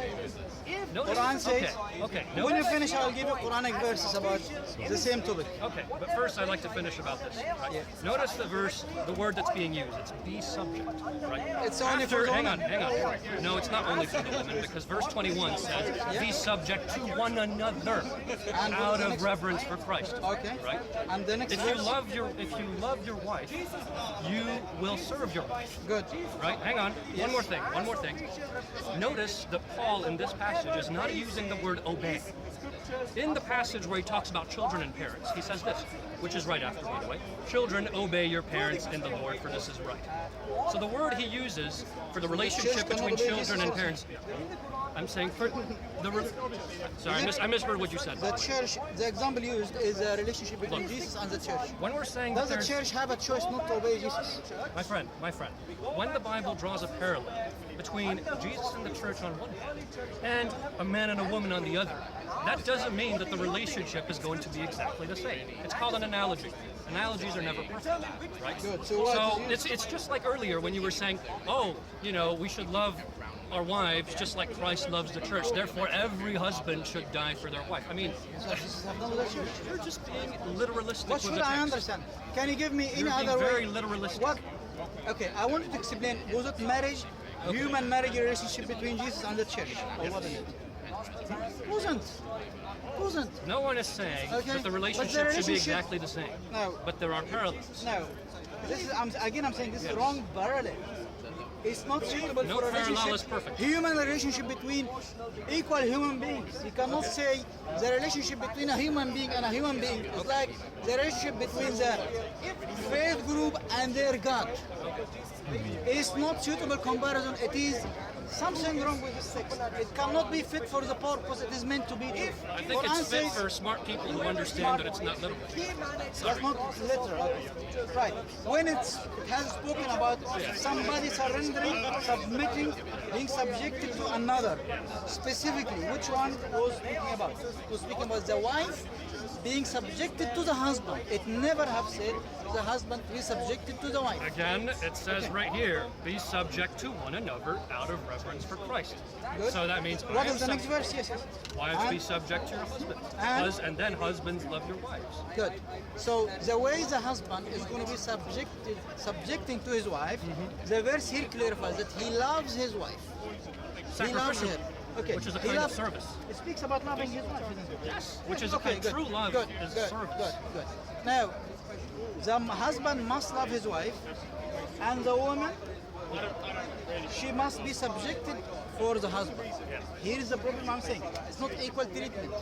Speaker 1: Notice,
Speaker 5: Quran says,
Speaker 1: okay.
Speaker 5: when you
Speaker 1: Notice,
Speaker 5: finish, I'll give you Quranic verses about the same topic.
Speaker 1: okay, but first I'd like to finish about this. Right? Notice the verse, the word that's being used. It's be subject, right?
Speaker 5: It's only for the
Speaker 1: hang on,
Speaker 5: women.
Speaker 1: hang on. No, it's not only for the women because verse 21 says, be subject to one another
Speaker 5: And
Speaker 1: out
Speaker 5: the
Speaker 1: of
Speaker 5: next-
Speaker 1: reverence for Christ.
Speaker 5: Okay.
Speaker 1: Right?
Speaker 5: And the next
Speaker 1: If you
Speaker 5: verse.
Speaker 1: love your wife, you will serve your wife.
Speaker 5: Good.
Speaker 1: Right? Hang on. One more thing. Notice that Paul in this passage is not using the word obey. in the passage where he talks about children and parents, he says this, which is right after, by the way. Children, obey your parents in the Lord, for this is right. So the word he uses for the relationship between children and parents, I'm saying for sorry, I misheard what you said.
Speaker 5: The church, the example used is a relationship between
Speaker 1: Look.
Speaker 5: Jesus and the church.
Speaker 1: When we're saying
Speaker 5: Does
Speaker 1: that
Speaker 5: the
Speaker 1: there's-
Speaker 5: church have a choice not to obey Jesus?
Speaker 1: My friend, when the Bible draws a parallel between Jesus and the church on one hand and a man and a woman on the other, that doesn't mean that the relationship is going to be exactly the same. It's called an analogy. Analogies are never perfect, right?
Speaker 5: Good. So what is
Speaker 1: it's just like earlier when you were saying, oh, we should love our wives just like Christ loves the church. Therefore, every husband should die for their wife. I mean,
Speaker 5: So Jesus have done with the church?
Speaker 1: you're just being literalistic
Speaker 5: What
Speaker 1: with
Speaker 5: should
Speaker 1: the
Speaker 5: I
Speaker 1: text.
Speaker 5: understand? Can you give me any
Speaker 1: You're being
Speaker 5: other
Speaker 1: very
Speaker 5: way?
Speaker 1: literalistic.
Speaker 5: What? Okay, I wanted to explain. Was it marriage, human marriage relationship between Jesus and the church, or what is it? Wasn't.
Speaker 1: No one is saying
Speaker 5: Okay,
Speaker 1: that the
Speaker 5: but the
Speaker 1: relationship should be
Speaker 5: relationship-
Speaker 1: exactly the same.
Speaker 5: No.
Speaker 1: But there are parallels.
Speaker 5: No. I'm saying this is wrong parallel. It's not suitable
Speaker 1: No
Speaker 5: for a
Speaker 1: parallel
Speaker 5: relationship.
Speaker 1: is perfect.
Speaker 5: Human relationship between equal human beings. You cannot say the relationship between a human being and a human being is like the relationship between the faith group and their God. It's not suitable comparison. It is something wrong with this text. It cannot be fit for the purpose it is meant to be.
Speaker 1: I think it's fit for smart people who understand that it's not literal.
Speaker 5: That's not literal. Right. When it has spoken about somebody surrendering, submitting, being subjected to another, specifically, which one was speaking about? It was speaking about the wife being subjected to the husband. It never have said the husband be subjected to the wife.
Speaker 1: Again, it says right here, be subject to one another out of reverence for Christ.
Speaker 5: Good.
Speaker 1: So that means
Speaker 5: What is the next verse? Yes.
Speaker 1: wives be
Speaker 5: And-
Speaker 1: subject to your husband.
Speaker 5: and-
Speaker 1: And then husbands love your wives.
Speaker 5: Good. So the way the husband is going to be subjecting to his wife, the verse here clarifies that he loves his wife. He loves
Speaker 1: Sacrificial,
Speaker 5: her. Okay.
Speaker 1: which is a
Speaker 5: He
Speaker 1: kind of
Speaker 5: loves-
Speaker 1: service.
Speaker 5: It speaks about loving his wife, isn't it?
Speaker 1: Yes, which is
Speaker 5: Okay,
Speaker 1: a
Speaker 5: good,
Speaker 1: true love
Speaker 5: good,
Speaker 1: is
Speaker 5: good,
Speaker 1: service.
Speaker 5: Good. Now, the husband must love his wife, and the woman, she must be subjected for the husband. Here is the problem I'm saying. It's not equal treatment.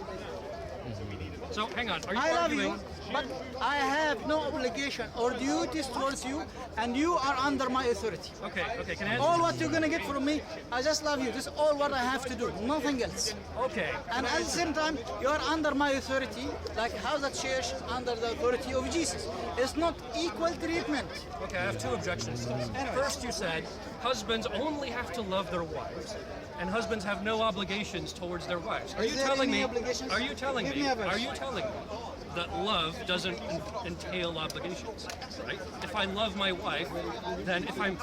Speaker 1: So hang on, are you
Speaker 5: I love
Speaker 1: arguing?
Speaker 5: you, but I have no obligation or duties towards you, and you are under my authority.
Speaker 1: Okay, can I answer?
Speaker 5: All what you're gonna get from me, I just love you. This is all what I have to do, nothing else.
Speaker 1: Okay.
Speaker 5: And at the same time, you are under my authority, like how the church is under the authority of Jesus. It's not equal treatment.
Speaker 1: Okay, I have two objections to this. First, you said husbands only have to love their wives, and husbands have no obligations towards their wives. Are
Speaker 5: Is
Speaker 1: you
Speaker 5: there
Speaker 1: telling
Speaker 5: any
Speaker 1: me?
Speaker 5: obligations?
Speaker 1: Are you telling
Speaker 5: Give
Speaker 1: me?
Speaker 5: me a verse.
Speaker 1: Are you telling me that love doesn't entail obligations? Right? If I love my wife, then if I'm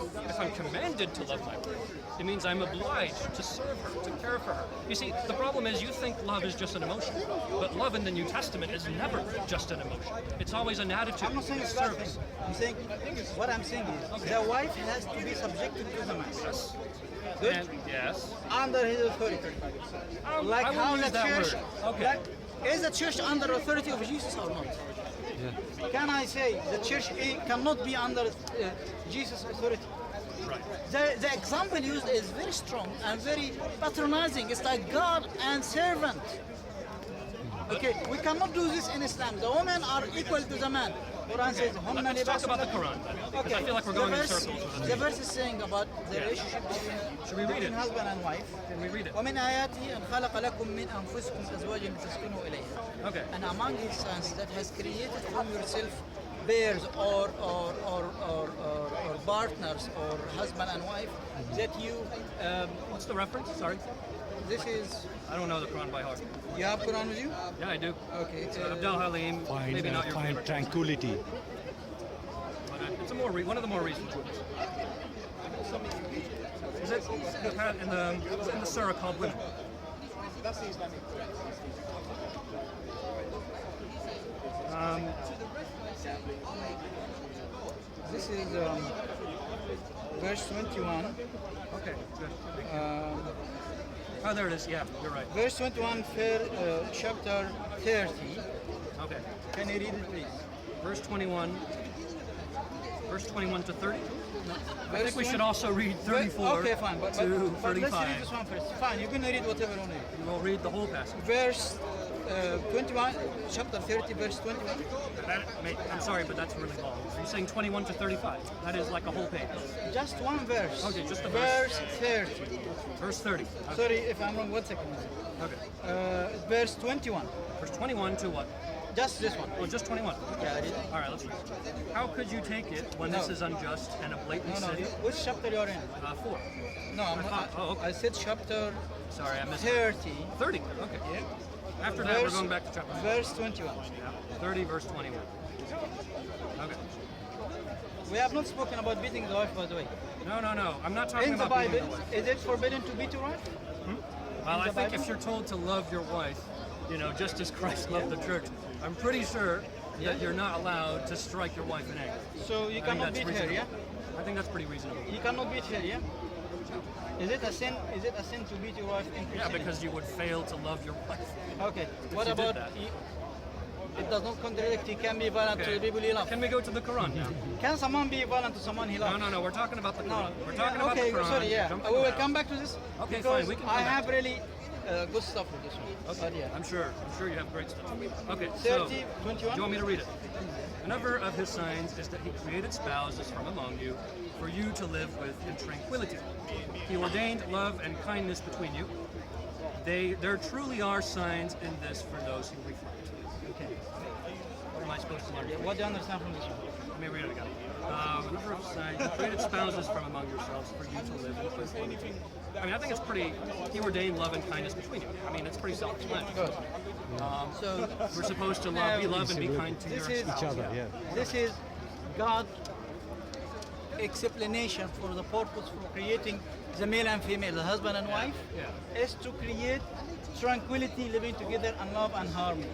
Speaker 1: commanded to love my wife, it means I'm obliged to serve her, to care for her. You see, the problem is you think love is just an emotion, but love in the New Testament is never just an emotion. It's always an attitude.
Speaker 5: I'm not saying
Speaker 1: it's
Speaker 5: it's bad
Speaker 1: service.
Speaker 5: thing. I'm saying what I'm saying is the wife has to be subjected to the man. Good?
Speaker 1: And yes.
Speaker 5: Under his authority. Like
Speaker 1: I
Speaker 5: how
Speaker 1: wouldn't
Speaker 5: the
Speaker 1: use that
Speaker 5: church,
Speaker 1: word. Okay.
Speaker 5: like, is the church under authority of Jesus or not? Can I say the church cannot be under Jesus' authority?
Speaker 1: Right.
Speaker 5: The example used is very strong and very patronizing. It's like God and servant. Okay, we cannot do this in Islam. The women are equal to the man. Quran says, "Hunna
Speaker 1: Let's talk
Speaker 5: libasun
Speaker 1: about the
Speaker 5: lakum."
Speaker 1: Quran then, because
Speaker 5: Okay,
Speaker 1: I feel like we're
Speaker 5: the
Speaker 1: going in
Speaker 5: verse-
Speaker 1: circles with
Speaker 5: The
Speaker 1: this.
Speaker 5: verse is saying about the relationship
Speaker 1: Should we read
Speaker 5: between
Speaker 1: it?
Speaker 5: husband and wife.
Speaker 1: Can we read it?
Speaker 5: ومن آياته أن خلق لكم من أنفسكم أزواجا لتسكنوا إليها.
Speaker 1: Okay.
Speaker 5: And among his sons that has created from yourself pairs or partners or husband and wife that you
Speaker 1: What's the reference? Sorry.
Speaker 5: this is
Speaker 1: I don't know the Quran by heart.
Speaker 5: you have Quran with you?
Speaker 1: Yeah, I do.
Speaker 5: Okay.
Speaker 1: Abdel Halim, maybe not your
Speaker 3: Find
Speaker 1: favorite,
Speaker 3: tranquility.
Speaker 1: but it's one of the more recent ones. Is it in the surah called Women?
Speaker 5: This is verse 21.
Speaker 1: Okay, good. Oh, there it is. Yeah, you're right.
Speaker 5: Verse 21, chapter 30.
Speaker 1: Okay.
Speaker 5: Can you read it, please?
Speaker 1: Verse 21 to 30. I think we
Speaker 5: Verse
Speaker 1: should also read 34
Speaker 5: Okay, fine. But
Speaker 1: to
Speaker 5: let's read
Speaker 1: 35.
Speaker 5: this one first. Fine, you're going to read whatever you want to read.
Speaker 1: We'll read the whole passage.
Speaker 5: Verse 21, chapter 30, verse 21.
Speaker 1: I'm sorry, but that's really long. Are you saying 21 to 35? That is like a whole page.
Speaker 5: Just one verse.
Speaker 1: Okay, just a
Speaker 5: verse 30.
Speaker 1: Verse 30. Okay.
Speaker 5: Sorry if I'm wrong, 1 second.
Speaker 1: Okay.
Speaker 5: Verse 21.
Speaker 1: Verse 21 to what?
Speaker 5: Just this one.
Speaker 1: Oh, just 21.
Speaker 5: Yeah, I did.
Speaker 1: All right, let's read. How could you take it when this is unjust and a blatant
Speaker 5: No,
Speaker 1: sin?
Speaker 5: which chapter you're in?
Speaker 1: 4.
Speaker 5: No, I'm not.
Speaker 1: Oh, okay.
Speaker 5: I said chapter
Speaker 1: Sorry, I missed
Speaker 5: 30.
Speaker 1: 30. Okay.
Speaker 5: Yeah.
Speaker 1: After that, we're going back to chapter 4.
Speaker 5: Verse 21.
Speaker 1: Yeah. 30, verse 21. Okay.
Speaker 5: We have not spoken about beating the wife, by the way.
Speaker 1: No. I'm not talking
Speaker 5: In the
Speaker 1: about beating
Speaker 5: Bible,
Speaker 1: the wife.
Speaker 5: is it forbidden to beat your wife?
Speaker 1: Well, I
Speaker 5: the
Speaker 1: think
Speaker 5: Bible?
Speaker 1: if you're told to love your wife, just as Christ loved the church, I'm pretty sure that you're not allowed to strike your wife in anger.
Speaker 5: So you
Speaker 1: I think
Speaker 5: cannot
Speaker 1: that's
Speaker 5: beat her,
Speaker 1: reasonable.
Speaker 5: yeah?
Speaker 1: I think that's pretty reasonable.
Speaker 5: You cannot beat her, yeah? Is it a sin? Is it a sin to beat your wife in
Speaker 1: Yeah,
Speaker 5: Christianity?
Speaker 1: because you would fail to love your wife.
Speaker 5: Okay. What
Speaker 1: you did
Speaker 5: about
Speaker 1: that.
Speaker 5: it does not contradict, he can be violent to
Speaker 1: Okay.
Speaker 5: the people he loves.
Speaker 1: Can we go to the Quran now?
Speaker 5: Can someone be violent to someone he loves?
Speaker 1: No. We're talking about the
Speaker 5: No.
Speaker 1: Quran. We're talking
Speaker 5: Yeah,
Speaker 1: about
Speaker 5: okay,
Speaker 1: the Quran.
Speaker 5: sorry, yeah.
Speaker 1: Jump
Speaker 5: We will
Speaker 1: around.
Speaker 5: come back to this.
Speaker 1: Okay,
Speaker 5: because
Speaker 1: fine, we can come
Speaker 5: I
Speaker 1: back.
Speaker 5: have really good stuff with this one. But yeah.
Speaker 1: I'm sure you have great stuff. Okay,
Speaker 5: 30,
Speaker 1: so
Speaker 5: 21.
Speaker 1: do you want me to read it? Another of his signs is that he created spouses from among you for you to live with in tranquility. He ordained love and kindness between you. There truly are signs in this for those who reflect.
Speaker 5: Okay.
Speaker 1: What am I supposed to learn?
Speaker 5: Yeah, what do you understand from this one?
Speaker 1: Let me read it again. Another of signs, you created spouses from among yourselves for you to live in tranquility. I mean, I think it's pretty. He ordained love and kindness between you. I mean, it's pretty self-explanatory.
Speaker 5: Good. So
Speaker 1: We're supposed to be love and be kind to
Speaker 5: this
Speaker 1: your
Speaker 5: is
Speaker 3: Each other, yeah.
Speaker 5: this is God explanation for the purpose for creating the male and female, the husband and wife, is to create tranquility, living together, and love and harmony.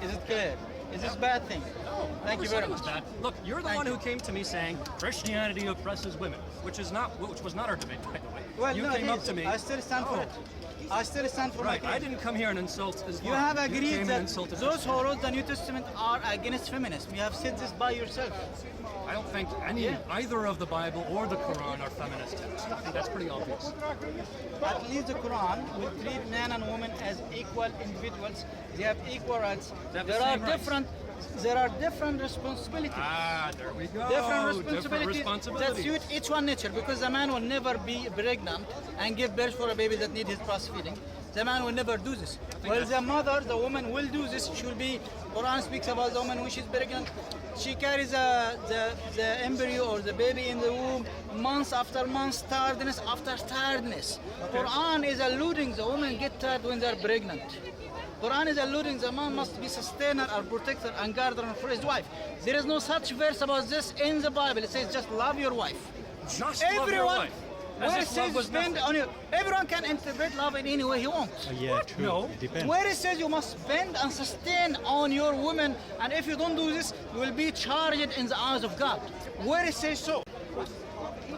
Speaker 5: Is it clear? Is this a bad thing? Thank you very much.
Speaker 1: Bad. Look, you're the
Speaker 5: Thank
Speaker 1: one
Speaker 5: you.
Speaker 1: who came to me saying Christianity oppresses women, which was not our debate, by the way.
Speaker 5: Well,
Speaker 1: you
Speaker 5: no,
Speaker 1: came
Speaker 5: it
Speaker 1: up
Speaker 5: is.
Speaker 1: to me.
Speaker 5: I still stand for it. I still stand for
Speaker 1: Right,
Speaker 5: my
Speaker 1: I
Speaker 5: case.
Speaker 1: didn't come here and insult Islam.
Speaker 5: You have
Speaker 1: You
Speaker 5: agreed
Speaker 1: came and
Speaker 5: that
Speaker 1: insulted
Speaker 5: those who
Speaker 1: Christianity.
Speaker 5: wrote the New Testament are against feminism. You have said this by yourself.
Speaker 1: I don't think either of the Bible or the Quran are feminist texts. I think that's pretty obvious.
Speaker 5: At least the Quran will treat man and woman as equal individuals. They have equal rights.
Speaker 1: They have the
Speaker 5: There are
Speaker 1: same rights.
Speaker 5: different responsibilities.
Speaker 1: There we go.
Speaker 5: Different responsibilities that suit each one nature, because the man will never be pregnant and give birth for a baby that needs his breastfeeding. The man will never do this. Well, the mother, the woman will do this. She will be, Quran speaks about the woman when she's pregnant. She carries the embryo or the baby in the womb months after months, tiredness after tiredness. Quran is alluding the woman get tired when they're pregnant. Quran is alluding the man must be sustainer or protector and guardian for his wife. There is no such verse about this in the Bible. It says just love your wife.
Speaker 1: Just love your wife. As
Speaker 5: Where it
Speaker 1: if love
Speaker 5: says
Speaker 1: was
Speaker 5: spend
Speaker 1: nothing.
Speaker 5: on you, everyone can interpret love in any way he wants.
Speaker 3: Yeah, true.
Speaker 1: No.
Speaker 3: It depends.
Speaker 5: Where it says you must spend and sustain on your woman, and if you don't do this, you will be charged in the eyes of God. Where it says so.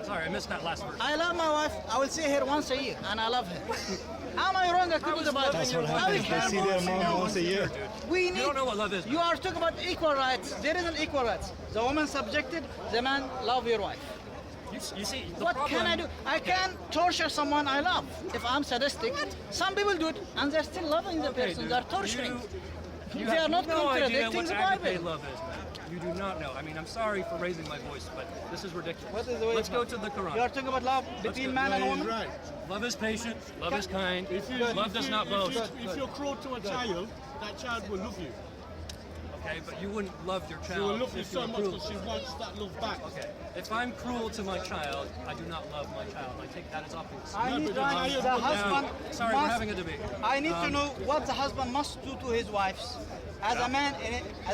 Speaker 1: Sorry, I missed that last verse.
Speaker 5: I love my wife. I will see her once a year, and I love her. Am I wrong according to the Bible?
Speaker 3: That's what
Speaker 5: How
Speaker 3: happens.
Speaker 5: you
Speaker 3: They
Speaker 5: can-
Speaker 3: see their mom once a year.
Speaker 5: We
Speaker 1: You
Speaker 5: need.
Speaker 1: don't know what love is.
Speaker 5: You are talking about equal rights. There isn't equal rights. The woman subjected. The man love your wife.
Speaker 1: You see, the
Speaker 5: What
Speaker 1: problem,
Speaker 5: can I do? I can torture someone I love if I'm sadistic. Some people do it, and they're still loving the person.
Speaker 1: dude,
Speaker 5: They're torturing.
Speaker 1: You
Speaker 5: They
Speaker 1: have
Speaker 5: are not
Speaker 1: no idea
Speaker 5: contradicting
Speaker 1: what
Speaker 5: the
Speaker 1: agape
Speaker 5: Bible.
Speaker 1: love is, man. You do not know. I mean, I'm sorry for raising my voice, but this is ridiculous.
Speaker 5: What is the way
Speaker 1: Let's
Speaker 5: of
Speaker 1: go
Speaker 5: love?
Speaker 1: to the Quran.
Speaker 5: You are talking about love between
Speaker 1: go.
Speaker 5: man and woman.
Speaker 7: Right.
Speaker 1: Love is patient. Love is kind. Love does not boast.
Speaker 7: If you're cruel to a child, that child will love you.
Speaker 1: Okay, but you wouldn't love your
Speaker 7: She will
Speaker 1: child
Speaker 7: love you
Speaker 1: if you
Speaker 7: so
Speaker 1: were
Speaker 7: much
Speaker 1: cruel.
Speaker 7: because she wants that love back.
Speaker 1: Okay, if I'm cruel to my child, I do not love my child. I take that as obvious.
Speaker 5: I
Speaker 7: No,
Speaker 5: need
Speaker 7: but the child
Speaker 5: the
Speaker 7: will
Speaker 5: husband.
Speaker 1: Sorry, we're having a debate.
Speaker 5: I need to know what the husband must do to his wives. As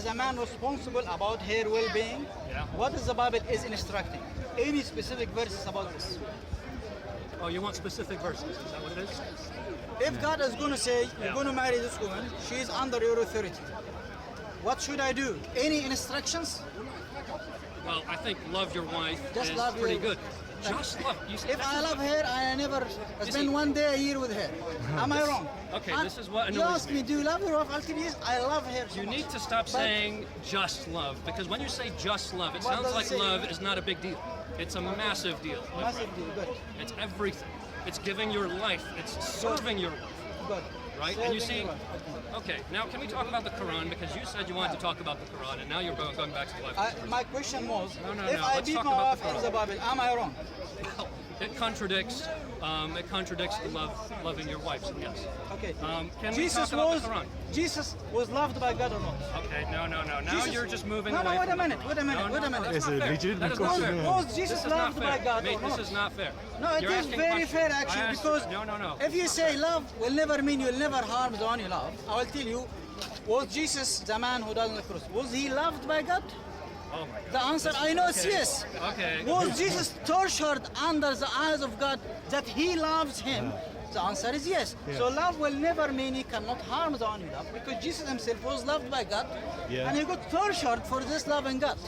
Speaker 5: a man responsible about her well-being,
Speaker 1: Yeah.
Speaker 5: what is the Bible is instructing? Any specific verses about this?
Speaker 1: Oh, you want specific verses? Is that what it is?
Speaker 5: If God is going to say, you're going to marry this woman, she is under your authority. What should I do? Any instructions?
Speaker 1: Well, I think love your wife
Speaker 5: Just
Speaker 1: is
Speaker 5: love
Speaker 1: pretty
Speaker 5: your-
Speaker 1: good. Just love. You see,
Speaker 5: If I love her, I never spend one day a year with her. Am I wrong?
Speaker 1: Okay,
Speaker 5: And
Speaker 1: this is what
Speaker 5: you
Speaker 1: annoys
Speaker 5: ask
Speaker 1: me.
Speaker 5: me, do you love your wife? I'll tell you, yes, I love her. so
Speaker 1: You
Speaker 5: much.
Speaker 1: need to stop
Speaker 5: But-
Speaker 1: saying just love, because when you say just love, it
Speaker 5: What
Speaker 1: sounds
Speaker 5: does it
Speaker 1: like
Speaker 5: say?
Speaker 1: love is not a big deal. It's a massive deal.
Speaker 5: Massive deal. Good.
Speaker 1: It's everything. It's giving your life. It's serving your wife.
Speaker 5: Good.
Speaker 1: right? And you see, okay, now can we talk about the Quran? Because you said you wanted to talk about the Quran, and now you're going back to the Bible.
Speaker 5: My question was,
Speaker 1: No,
Speaker 5: if I
Speaker 1: let's
Speaker 5: beat
Speaker 1: talk
Speaker 5: my
Speaker 1: about
Speaker 5: wife
Speaker 1: the
Speaker 5: in the Bible, am I wrong?
Speaker 1: Well, it contradicts the loving your wife. So yes.
Speaker 5: Okay.
Speaker 1: Can we talk about the Quran?
Speaker 5: Jesus was loved by God or not?
Speaker 1: Okay, no. Now
Speaker 5: Jesus-
Speaker 1: you're just moving
Speaker 5: No,
Speaker 1: away
Speaker 5: wait a
Speaker 1: from the
Speaker 5: minute,
Speaker 1: Quran.
Speaker 5: wait a minute,
Speaker 1: No,
Speaker 5: wait a
Speaker 1: no,
Speaker 5: minute.
Speaker 1: that's
Speaker 3: It's a
Speaker 1: not fair.
Speaker 3: legitimate
Speaker 1: That is not
Speaker 3: question.
Speaker 1: fair.
Speaker 5: Was Jesus
Speaker 1: This is not
Speaker 5: loved by
Speaker 1: fair.
Speaker 5: God
Speaker 1: Mate,
Speaker 5: or
Speaker 1: this
Speaker 5: not?
Speaker 1: is not fair.
Speaker 5: No, it
Speaker 1: You're
Speaker 5: is
Speaker 1: asking
Speaker 5: very
Speaker 1: questions.
Speaker 5: fair
Speaker 1: I
Speaker 5: actually,
Speaker 1: asked-
Speaker 5: because
Speaker 1: No.
Speaker 5: if you say love will never mean you'll never harm the one you love, I will tell you, was Jesus the man who died on the cross? Was he loved by God?
Speaker 1: Oh my God.
Speaker 5: The answer I know is
Speaker 1: Okay.
Speaker 5: yes.
Speaker 1: Okay.
Speaker 5: Was Jesus tortured under the eyes of God that he loves him? The answer is yes. So love will never mean he cannot harm the one you love, because Jesus himself was loved by God and he got tortured for this loving God.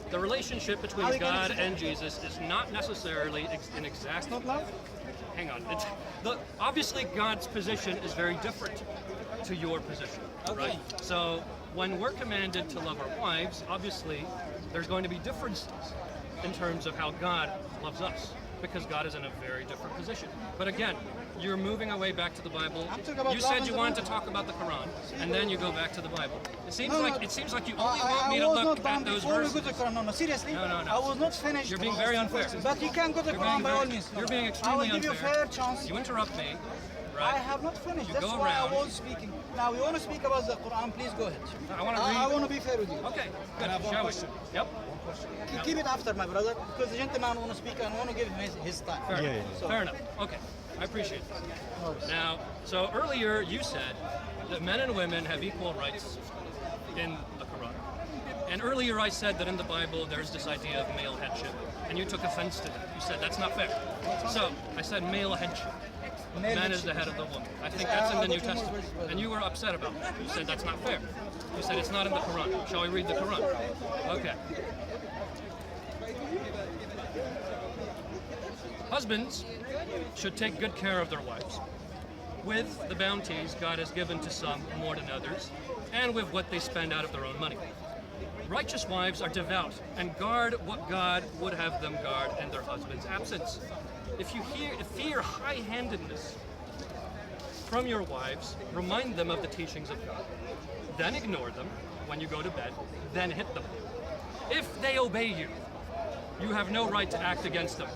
Speaker 1: The relationship between
Speaker 5: How you gonna
Speaker 1: God
Speaker 5: explain-
Speaker 1: and Jesus is not necessarily an exact.
Speaker 5: Not love?
Speaker 1: Hang on. Obviously, God's position is very different to your position, right? So when we're commanded to love our wives, obviously there's going to be differences in terms of how God loves us, because God is in a very different position. But again, you're moving away back to the Bible.
Speaker 5: I'm talking about
Speaker 1: You
Speaker 5: love
Speaker 1: said
Speaker 5: and
Speaker 1: you
Speaker 5: the
Speaker 1: wanted to
Speaker 5: Bible.
Speaker 1: talk about the Quran, and then you go back to the Bible. It seems
Speaker 5: No,
Speaker 1: like
Speaker 5: no.
Speaker 1: it seems like you only want me
Speaker 5: I
Speaker 1: to
Speaker 5: was
Speaker 1: look
Speaker 5: not done
Speaker 1: at those
Speaker 5: before we
Speaker 1: verses.
Speaker 5: go to Quran. No, seriously.
Speaker 1: No.
Speaker 5: I was not finished.
Speaker 1: You're being very unfair.
Speaker 5: But you can go to
Speaker 1: You're
Speaker 5: Quran
Speaker 1: being
Speaker 5: by
Speaker 1: very-
Speaker 5: all means.
Speaker 1: You're being
Speaker 5: I
Speaker 1: extremely
Speaker 5: will give you a
Speaker 1: unfair.
Speaker 5: fair chance.
Speaker 1: You interrupt me,
Speaker 5: I
Speaker 1: right?
Speaker 5: have not finished.
Speaker 1: You
Speaker 5: That's
Speaker 1: go
Speaker 5: why
Speaker 1: around.
Speaker 5: I was speaking. Now, you want to speak about the Quran, please go ahead.
Speaker 1: I want to
Speaker 5: I
Speaker 1: read.
Speaker 5: want to be fair with you.
Speaker 1: Okay, good.
Speaker 7: I have one
Speaker 1: Shall we?
Speaker 7: question.
Speaker 1: Yep.
Speaker 5: Keep it after, my brother, because the gentleman want to speak and want to give him his time.
Speaker 1: Fair,
Speaker 3: Yeah,
Speaker 1: enough.
Speaker 5: yeah.
Speaker 1: Fair enough. Okay, I appreciate that. Now, so earlier you said that men and women have equal rights in the Quran. And earlier I said that in the Bible there's this idea of male headship. And you took offense to that. You said that's not fair. So I said male headship.
Speaker 5: Male
Speaker 1: Man is the
Speaker 5: headship.
Speaker 1: head of the woman. I think
Speaker 5: Yes,
Speaker 1: that's in
Speaker 5: I'll
Speaker 1: the New
Speaker 5: go to more
Speaker 1: Testament.
Speaker 5: verses, brother.
Speaker 1: And you were upset about that. You said that's not fair. You said it's not in the Quran. Shall we read the Quran? Okay. Husbands should take good care of their wives, with the bounties God has given to some more than others, and with what they spend out of their own money. Righteous wives are devout and guard what God would have them guard in their husband's absence. If you fear high-handedness from your wives, remind them of the teachings of God. Then ignore them when you go to bed, then hit them. If they obey you, you have no right to act against them.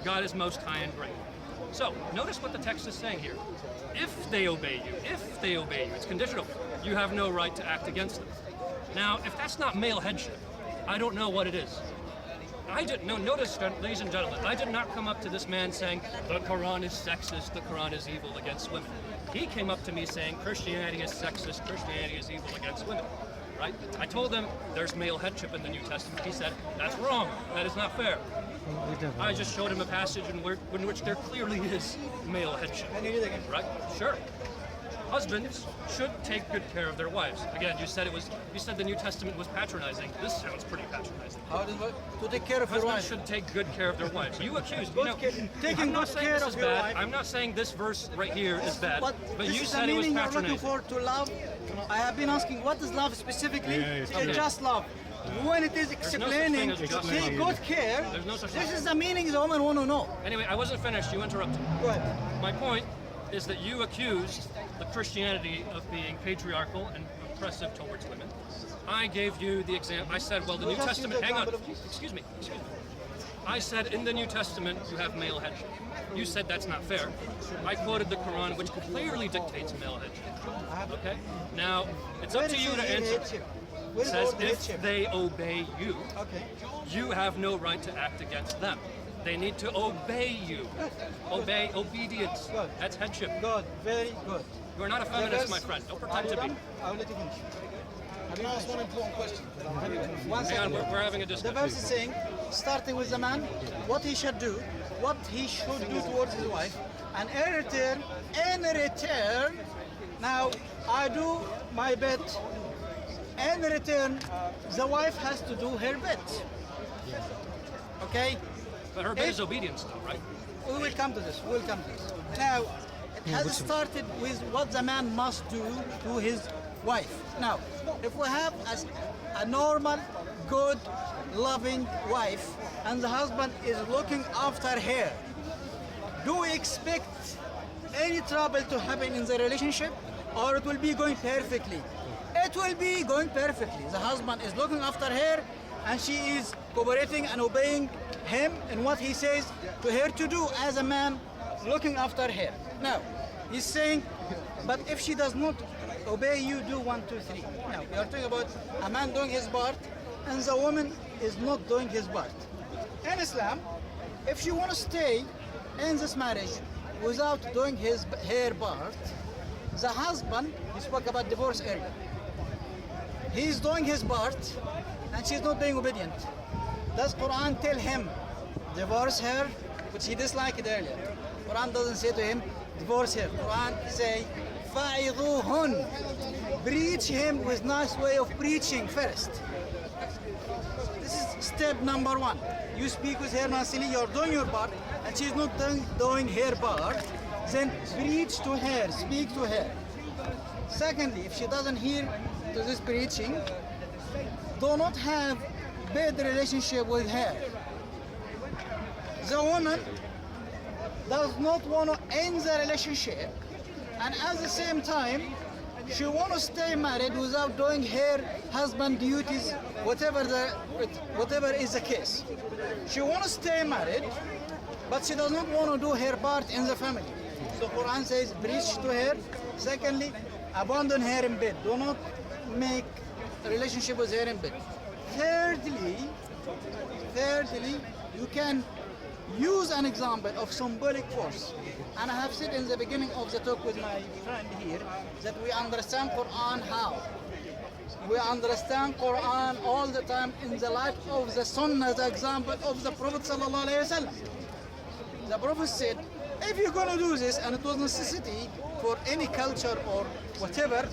Speaker 1: God is most high and great. So, notice what the text is saying here. If they obey you, it's conditional. You have no right to act against them. Now, if that's not male headship, I don't know what it is. Notice, ladies and gentlemen, I did not come up to this man saying, the Quran is sexist, the Quran is evil against women. He came up to me saying, Christianity is sexist, Christianity is evil against women. Right? I told him there's male headship in the New Testament. He said, that's wrong, that is not fair. I just showed him a passage in which there clearly is male headship.
Speaker 5: Can you read again?
Speaker 1: Right? Sure. Husbands should take good care of their wives. Again, you said the New Testament was patronizing. This sounds pretty patronizing.
Speaker 5: How does it work? To take care of your
Speaker 1: Husbands
Speaker 5: wife.
Speaker 1: should take good care of their wives. You accused
Speaker 5: Good care- taking
Speaker 1: I'm not
Speaker 5: good
Speaker 1: saying
Speaker 5: care
Speaker 1: this
Speaker 5: of
Speaker 1: is
Speaker 5: your
Speaker 1: bad.
Speaker 5: wife.
Speaker 1: I'm not saying this verse right here is bad.
Speaker 5: But
Speaker 1: But
Speaker 5: this
Speaker 1: you
Speaker 5: is
Speaker 1: said
Speaker 5: the
Speaker 1: it was
Speaker 5: meaning you're looking
Speaker 1: patronizing.
Speaker 5: for to love. I have been asking, what is love specifically? It's
Speaker 1: okay.
Speaker 5: just love. When it is
Speaker 1: no such
Speaker 5: explaining,
Speaker 1: thing as just
Speaker 5: take
Speaker 1: love.
Speaker 5: good care.
Speaker 1: There's no such
Speaker 5: This
Speaker 1: thing.
Speaker 5: is the meaning the woman want to know.
Speaker 1: Anyway, I wasn't finished. You interrupted.
Speaker 5: Go ahead.
Speaker 1: My point is that you accused the Christianity of being patriarchal and oppressive towards women. I gave you the example. I said, well, the New
Speaker 5: Just use
Speaker 1: Testament.
Speaker 5: the
Speaker 1: Hang on.
Speaker 5: example of Jesus.
Speaker 1: Excuse me. I said in the New Testament you have male headship. You said that's not fair. I quoted the Quran, which clearly dictates male headship. Okay. Now it's up
Speaker 5: Where
Speaker 1: to
Speaker 5: is
Speaker 1: you to
Speaker 5: the
Speaker 1: answer.
Speaker 5: headship?
Speaker 1: It
Speaker 5: Where is
Speaker 1: says
Speaker 5: the
Speaker 1: if
Speaker 5: headship?
Speaker 1: they obey you,
Speaker 5: Okay.
Speaker 1: you have no right to act against them. They need to obey you. Obey, obedience.
Speaker 5: Good.
Speaker 1: That's headship.
Speaker 5: Good. Very good.
Speaker 1: You are not a
Speaker 5: The
Speaker 1: feminist,
Speaker 5: verse-
Speaker 1: my friend. Don't
Speaker 5: Are
Speaker 1: pretend
Speaker 5: you
Speaker 1: to be.
Speaker 5: done? I will let you finish.
Speaker 7: Can I ask one important question?
Speaker 5: One
Speaker 1: Hang on,
Speaker 5: second.
Speaker 1: we're having a
Speaker 5: The
Speaker 1: discussion.
Speaker 5: verse is saying, starting with the man, what he should do towards his wife, and in return, now I do my bit. In return, the wife has to do her bit. Okay?
Speaker 1: But her bit is obedience, though, right?
Speaker 5: We will come to this. Now, it has started with what the man must do to his wife. Now, if we have a normal, good, loving wife, and the husband is looking after her, do we expect any trouble to happen in the relationship, or it will be going perfectly? It will be going perfectly. The husband is looking after her, and she is cooperating and obeying him in what he says to her to do as a man looking after her. Now, he's saying, but if she does not obey you, do 1, 2, 3. Now, we are talking about a man doing his part, and the woman is not doing his part. In Islam, if she want to stay in this marriage without doing her part, the husband, we spoke about divorce earlier, he's doing his part and she's not being obedient. Does Quran tell him divorce her, which he disliked earlier? Quran doesn't say to him divorce her. Quran say فَعِظُوهُنْ, preach him with nice way of preaching first. This is step number 1. You speak with her nicely, you're doing your part, and she's not doing her part, then preach to her, speak to her. Secondly, if she doesn't hear to this preaching, do not have bad relationship with her. The woman does not want to end the relationship, and at the same time, she want to stay married without doing her husband duties, whatever is the case. She want to stay married, but she does not want to do her part in the family. So Quran says, preach to her. Secondly, abandon her in bed. Do not make a relationship with her in bed. Thirdly, you can use an example of symbolic force. And I have said in the beginning of the talk with my friend here that we understand Quran how? We understand Quran all the time in the light of the Sunnah, the example of the Prophet sallallahu alaihi wasallam. The Prophet said, if you're going to do this, and it was necessity for any culture or whatever,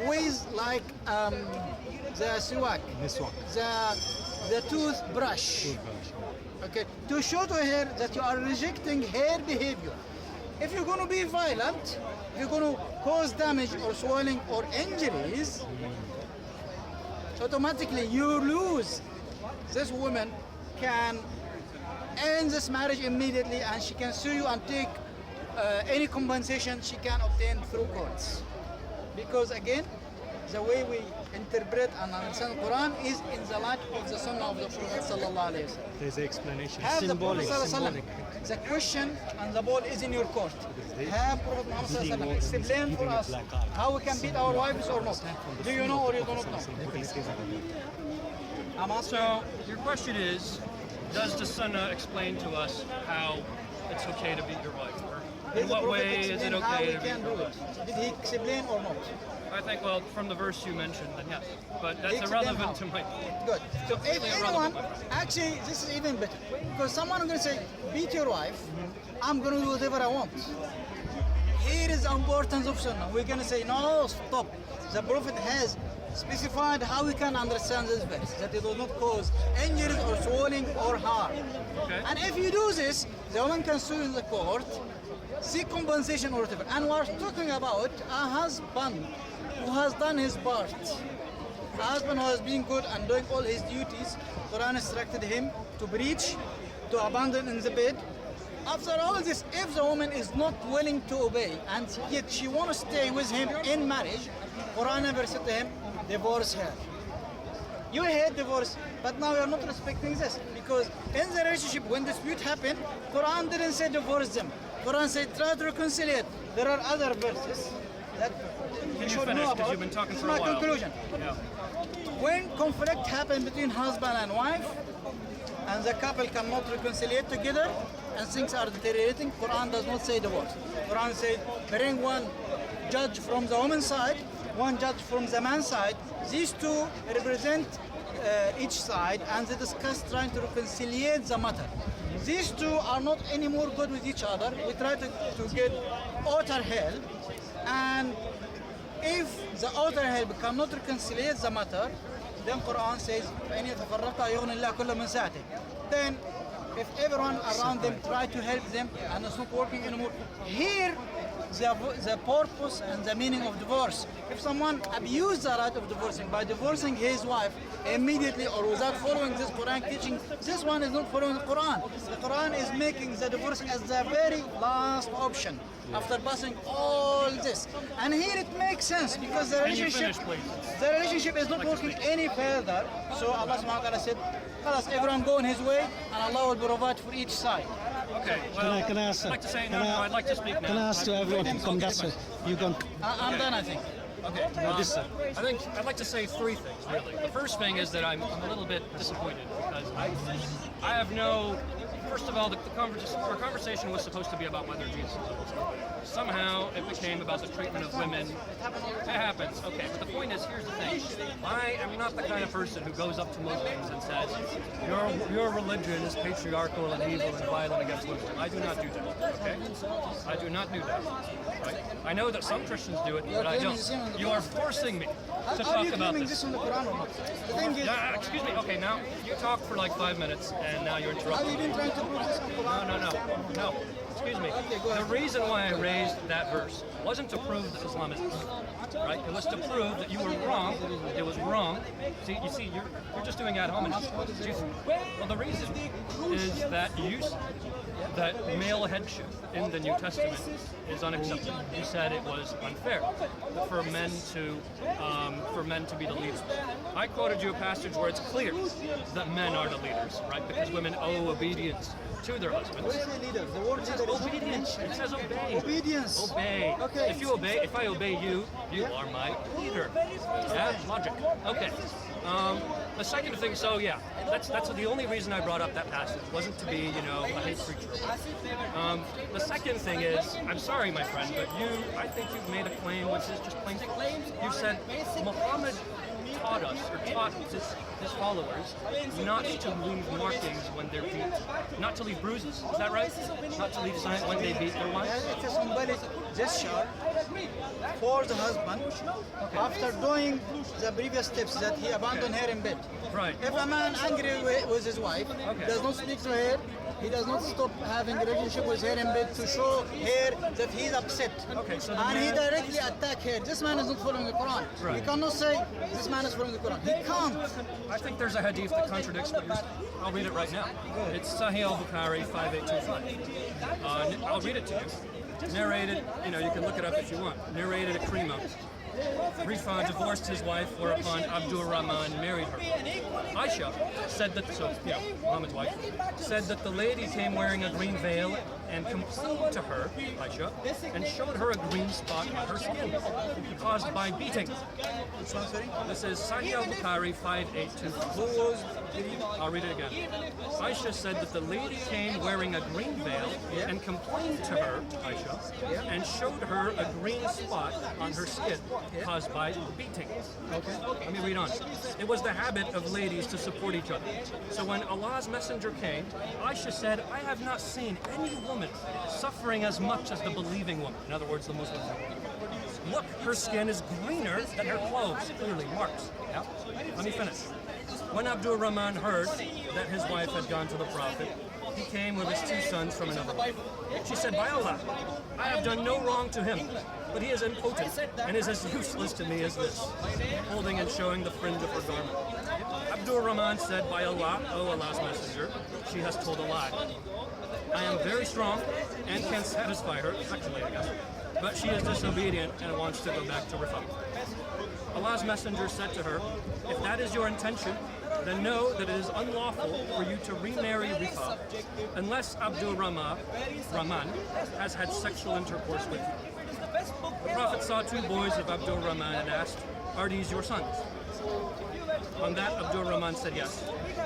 Speaker 5: with like the siwak, the toothbrush. Okay, to show to her that you are rejecting her behavior. If you're going to be violent, if you're going to cause damage or swelling or injuries, automatically you lose. This woman can end this marriage immediately, and she can sue you and take any compensation she can obtain through courts. Because again, the way we interpret and understand Quran is in the light of the Sunnah of the Prophet sallallahu alaihi wasallam.
Speaker 3: There's an explanation.
Speaker 5: Have
Speaker 3: Symbolic.
Speaker 5: the Prophet sallallahu alaihi wasallam, the question and the ball is in your court. Have Prophet Muhammad sallallahu alaihi wasallam explain for us how we can beat our wives or not. Do you know or you do not know?
Speaker 1: So your question is, does the Sunnah explain to us how it's okay to beat your wife? Or in what way is it okay to beat your wife?
Speaker 5: Did he explain or not?
Speaker 1: I think, well, from the verse you mentioned, then yes. But that's irrelevant to my point.
Speaker 5: Good. So if
Speaker 1: Completely
Speaker 5: anyone,
Speaker 1: irrelevant.
Speaker 5: actually this is even better. Because someone is going to say, beat your wife, I'm going to do whatever I want. Here is the importance of Sunnah. We're going to say, no, stop. The Prophet has specified how we can understand this verse, that it will not cause injuries or swelling or harm.
Speaker 1: Okay.
Speaker 5: And if you do this, the woman can sue in the court, seek compensation or whatever. And we're talking about a husband who has done his part. A husband who has been good and doing all his duties. Quran instructed him to preach, to abandon in the bed. After all this, if the woman is not willing to obey and yet she wants to stay with him in marriage, Quran never said to him, divorce her. You hate divorce, but now you're not respecting this. Because in the relationship, when dispute happened, Quran didn't say divorce them. Quran said try to reconcile it. There are other verses that you should
Speaker 1: finish,
Speaker 5: know
Speaker 1: 'cause
Speaker 5: about.
Speaker 1: you've been talking
Speaker 5: This
Speaker 1: for
Speaker 5: is
Speaker 1: a
Speaker 5: my
Speaker 1: while.
Speaker 5: conclusion.
Speaker 1: Yeah.
Speaker 5: When conflict happens between husband and wife, and the couple cannot reconcile together, and things are deteriorating, Quran does not say divorce. Quran says bring one judge from the woman's side, one judge from the man's side. These two represent each side, and they discuss trying to reconcile the matter. These two are not anymore good with each other. We try to get outer hell, and if the outer hell cannot reconcile the matter, then Quran says, then if everyone around them try to help them and it's not working anymore. Here, the purpose and the meaning of divorce. If someone abused the right of divorcing by divorcing his wife immediately or without following this Quran teaching, this one is not following the Quran. The Quran is making the divorce as the very last option after passing all this. And here it makes sense because the relationship is not working any further. So Allah subhanahu wa ta'ala said, "Let everyone go in his way and Allah will provide for each side."
Speaker 1: Okay, well,
Speaker 8: Can I ask?
Speaker 1: I'd like to say no, I'd like to speak now.
Speaker 8: Can I ask to everyone to come? That's it. You can.
Speaker 5: I'm done, I think.
Speaker 1: Okay, I think I'd like to say three things, really. The first thing is that I'm a little bit disappointed because I have no... First of all, our conversation was supposed to be about whether Jesus is a Muslim. Somehow it became about the treatment of women. It happens, okay, but the point is, here's the thing. I am not the kind of person who goes up to Muslims and says, your religion is patriarchal and evil and violent against women. I do not do that, okay? I do not do that, right? I know that some Christians do it, but I don't. You are forcing me to talk about this.
Speaker 5: On the Quran or not? The thing is,
Speaker 1: Excuse me, okay, now you talked for like 5 minutes and now you're interrupting
Speaker 5: have you been
Speaker 1: me.
Speaker 5: trying to prove this on the Quran?
Speaker 1: No. Excuse me. The reason why I raised that verse wasn't to prove that Islam is evil, right? It was to prove that you were wrong. It was wrong. See, you're just doing ad hominem. Well, the reason is that that male headship in the New Testament is unacceptable. You said it was unfair for men to be the leaders. I quoted you a passage where it's clear that men are the leaders, right? Because women owe obedience to their husbands.
Speaker 5: What is the leader? The word leader is
Speaker 1: Obedience. It says obey.
Speaker 5: obedience.
Speaker 1: Obey.
Speaker 5: Okay.
Speaker 1: If I obey you, you are my leader. Yeah, logic. Okay. The second thing, so yeah, that's the only reason I brought up that passage. Wasn't to be, a hate preacher. The second thing is, I'm sorry, my friend, but I think you've made a claim which is just plain. You said Muhammad taught us, or taught his followers, not to leave markings when they're beat, not to leave bruises. Is that right? Not to leave signs when they beat their wives.
Speaker 5: It's a symbolic gesture for the husband after doing the previous steps that he abandoned her in bed.
Speaker 1: Right.
Speaker 5: If a man angry with his wife, does not speak to her, he does not stop having a relationship with her in bed to show her that he is upset.
Speaker 1: Okay, so
Speaker 5: and he directly attack her. This man is not following the Quran.
Speaker 1: Right.
Speaker 5: He cannot say this man is following the Quran. He can't.
Speaker 1: I think there's a hadith that contradicts what you're saying. I'll read it right now. It's Sahih al-Bukhari 5825. I'll read it to you. Narrated, you can look it up if you want. Narrated at Krima. Rifa divorced his wife, whereupon Abdur Rahman married her. Aisha said that, Muhammad's wife, said that the lady came wearing a green veil and complained to her, Aisha, and showed her a green spot on her skin caused by beating. This is Sahih al-Bukhari 5825. I'll read it again. Aisha said that the lady came wearing a green veil and complained to her, Aisha, and showed her a green spot on her skin caused by beating. Okay. Let me read on. It was the habit of ladies to support each other. So when Allah's messenger came, Aisha said, I have not seen any woman suffering as much as the believing woman. In other words, the Muslim woman. Look, her skin is greener than her clothes, clearly marks. Yeah? Let me finish. When Abdur Rahman heard that his wife had gone to the Prophet, he came with his 2 sons from another wife. She said, by Allah, I have done no wrong to him, but he is impotent and is as useless to me as this, holding and showing the fringe of her garment. Abdur Rahman said, by Allah, O Allah's messenger, she has told a lie. I am very strong and can satisfy her, sexually I guess, but she is disobedient and wants to go back to Rifa. Allah's messenger said to her, if that is your intention, then know that it is unlawful for you to remarry Rifa unless Abdur Rahman has had sexual intercourse with you. The Prophet saw 2 boys of Abdur Rahman and asked, are these your sons? On that, Abdur Rahman said yes.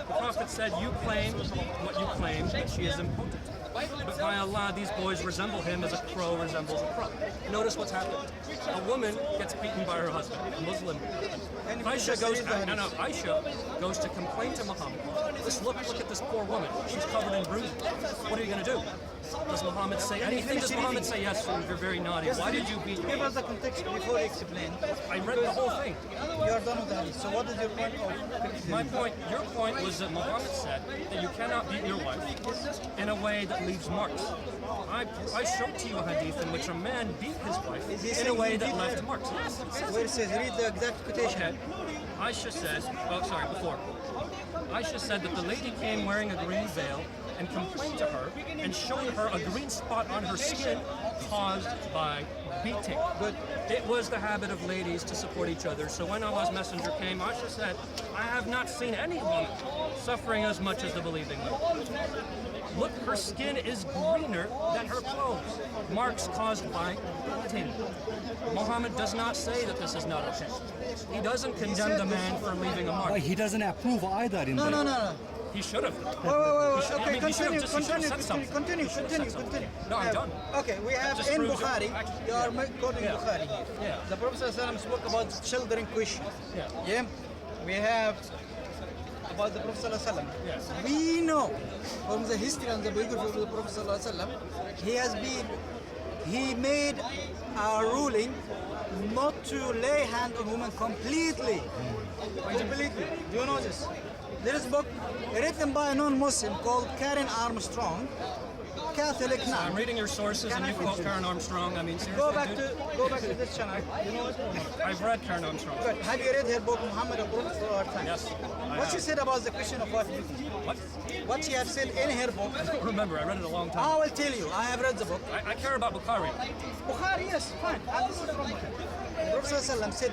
Speaker 1: The Prophet said, you claim what you claim, that she is impotent. But by Allah, these boys resemble him as a crow resembles a crow. Notice what's happened. A woman gets beaten by her husband, a Muslim. Aisha goes to complain to Muhammad. Look at this poor woman. She's covered in bruises. What are you going to do? does Muhammad say anything? Does Muhammad say yes? You're very naughty. Why did you beat
Speaker 5: Give
Speaker 1: me?
Speaker 5: us the context before you explain.
Speaker 1: I read the whole thing.
Speaker 5: You are done with the hadith. So what is your point of
Speaker 1: My
Speaker 5: criticism?
Speaker 1: point, your point was that Muhammad said that you cannot beat your wife in a way that leaves marks. I showed to you a hadith in which a man beat his wife
Speaker 5: Is he
Speaker 1: in a
Speaker 5: saying
Speaker 1: way
Speaker 5: he
Speaker 1: that
Speaker 5: beat
Speaker 1: left
Speaker 5: her?
Speaker 1: marks. Yes, it says
Speaker 5: Where it says, read the exact quotation.
Speaker 1: Okay. Aisha says, before. Aisha said that the lady came wearing a green veil and complained to her and showed her a green spot on her skin caused by beating. But it was the habit of ladies to support each other. So when Allah's messenger came, Aisha said, I have not seen any woman suffering as much as the believing woman. Look, her skin is greener than her clothes. Marks caused by beating. Muhammad does not say that this is not okay. He doesn't condemn the man for leaving a mark.
Speaker 3: But he doesn't approve either in
Speaker 5: No,
Speaker 3: that.
Speaker 5: no, no, no.
Speaker 1: He should have.
Speaker 5: Wait.
Speaker 1: He
Speaker 5: Okay,
Speaker 1: should have just
Speaker 5: continue,
Speaker 1: said something.
Speaker 5: continue.
Speaker 1: He should have said something. No, I'm
Speaker 5: Uh,
Speaker 1: done.
Speaker 5: Okay, we have
Speaker 1: Just
Speaker 5: in
Speaker 1: proves it.
Speaker 5: Bukhari, you are quoting
Speaker 1: Yeah.
Speaker 5: Bukhari here.
Speaker 1: Yeah.
Speaker 5: The Prophet ﷺ spoke about the children question.
Speaker 1: Yeah.
Speaker 5: We have about the Prophet ﷺ.
Speaker 1: Yes.
Speaker 5: We know from the history and the biography of the Prophet ﷺ, he made a ruling not to lay hand on women completely. Completely. Do you know this? There is a book written by a non-Muslim called Qu'ran Armstrong, Catholic now.
Speaker 1: I'm reading your sources and you quote Karen Armstrong. I mean, seriously,
Speaker 5: Go back
Speaker 1: dude?
Speaker 5: to this channel. You know what?
Speaker 1: I've read Karen Armstrong.
Speaker 5: Good. Have you read her book Muhammad a Prophet for Our Time?
Speaker 1: Yes.
Speaker 5: What she said about the question of wife beating?
Speaker 1: What?
Speaker 5: What she has said in her book?
Speaker 1: I don't remember. I read it a long time.
Speaker 5: I will tell you. I have read the book.
Speaker 1: I care about Bukhari.
Speaker 5: Bukhari, yes, fine. And this is from Bukhari. The Prophet ﷺ said,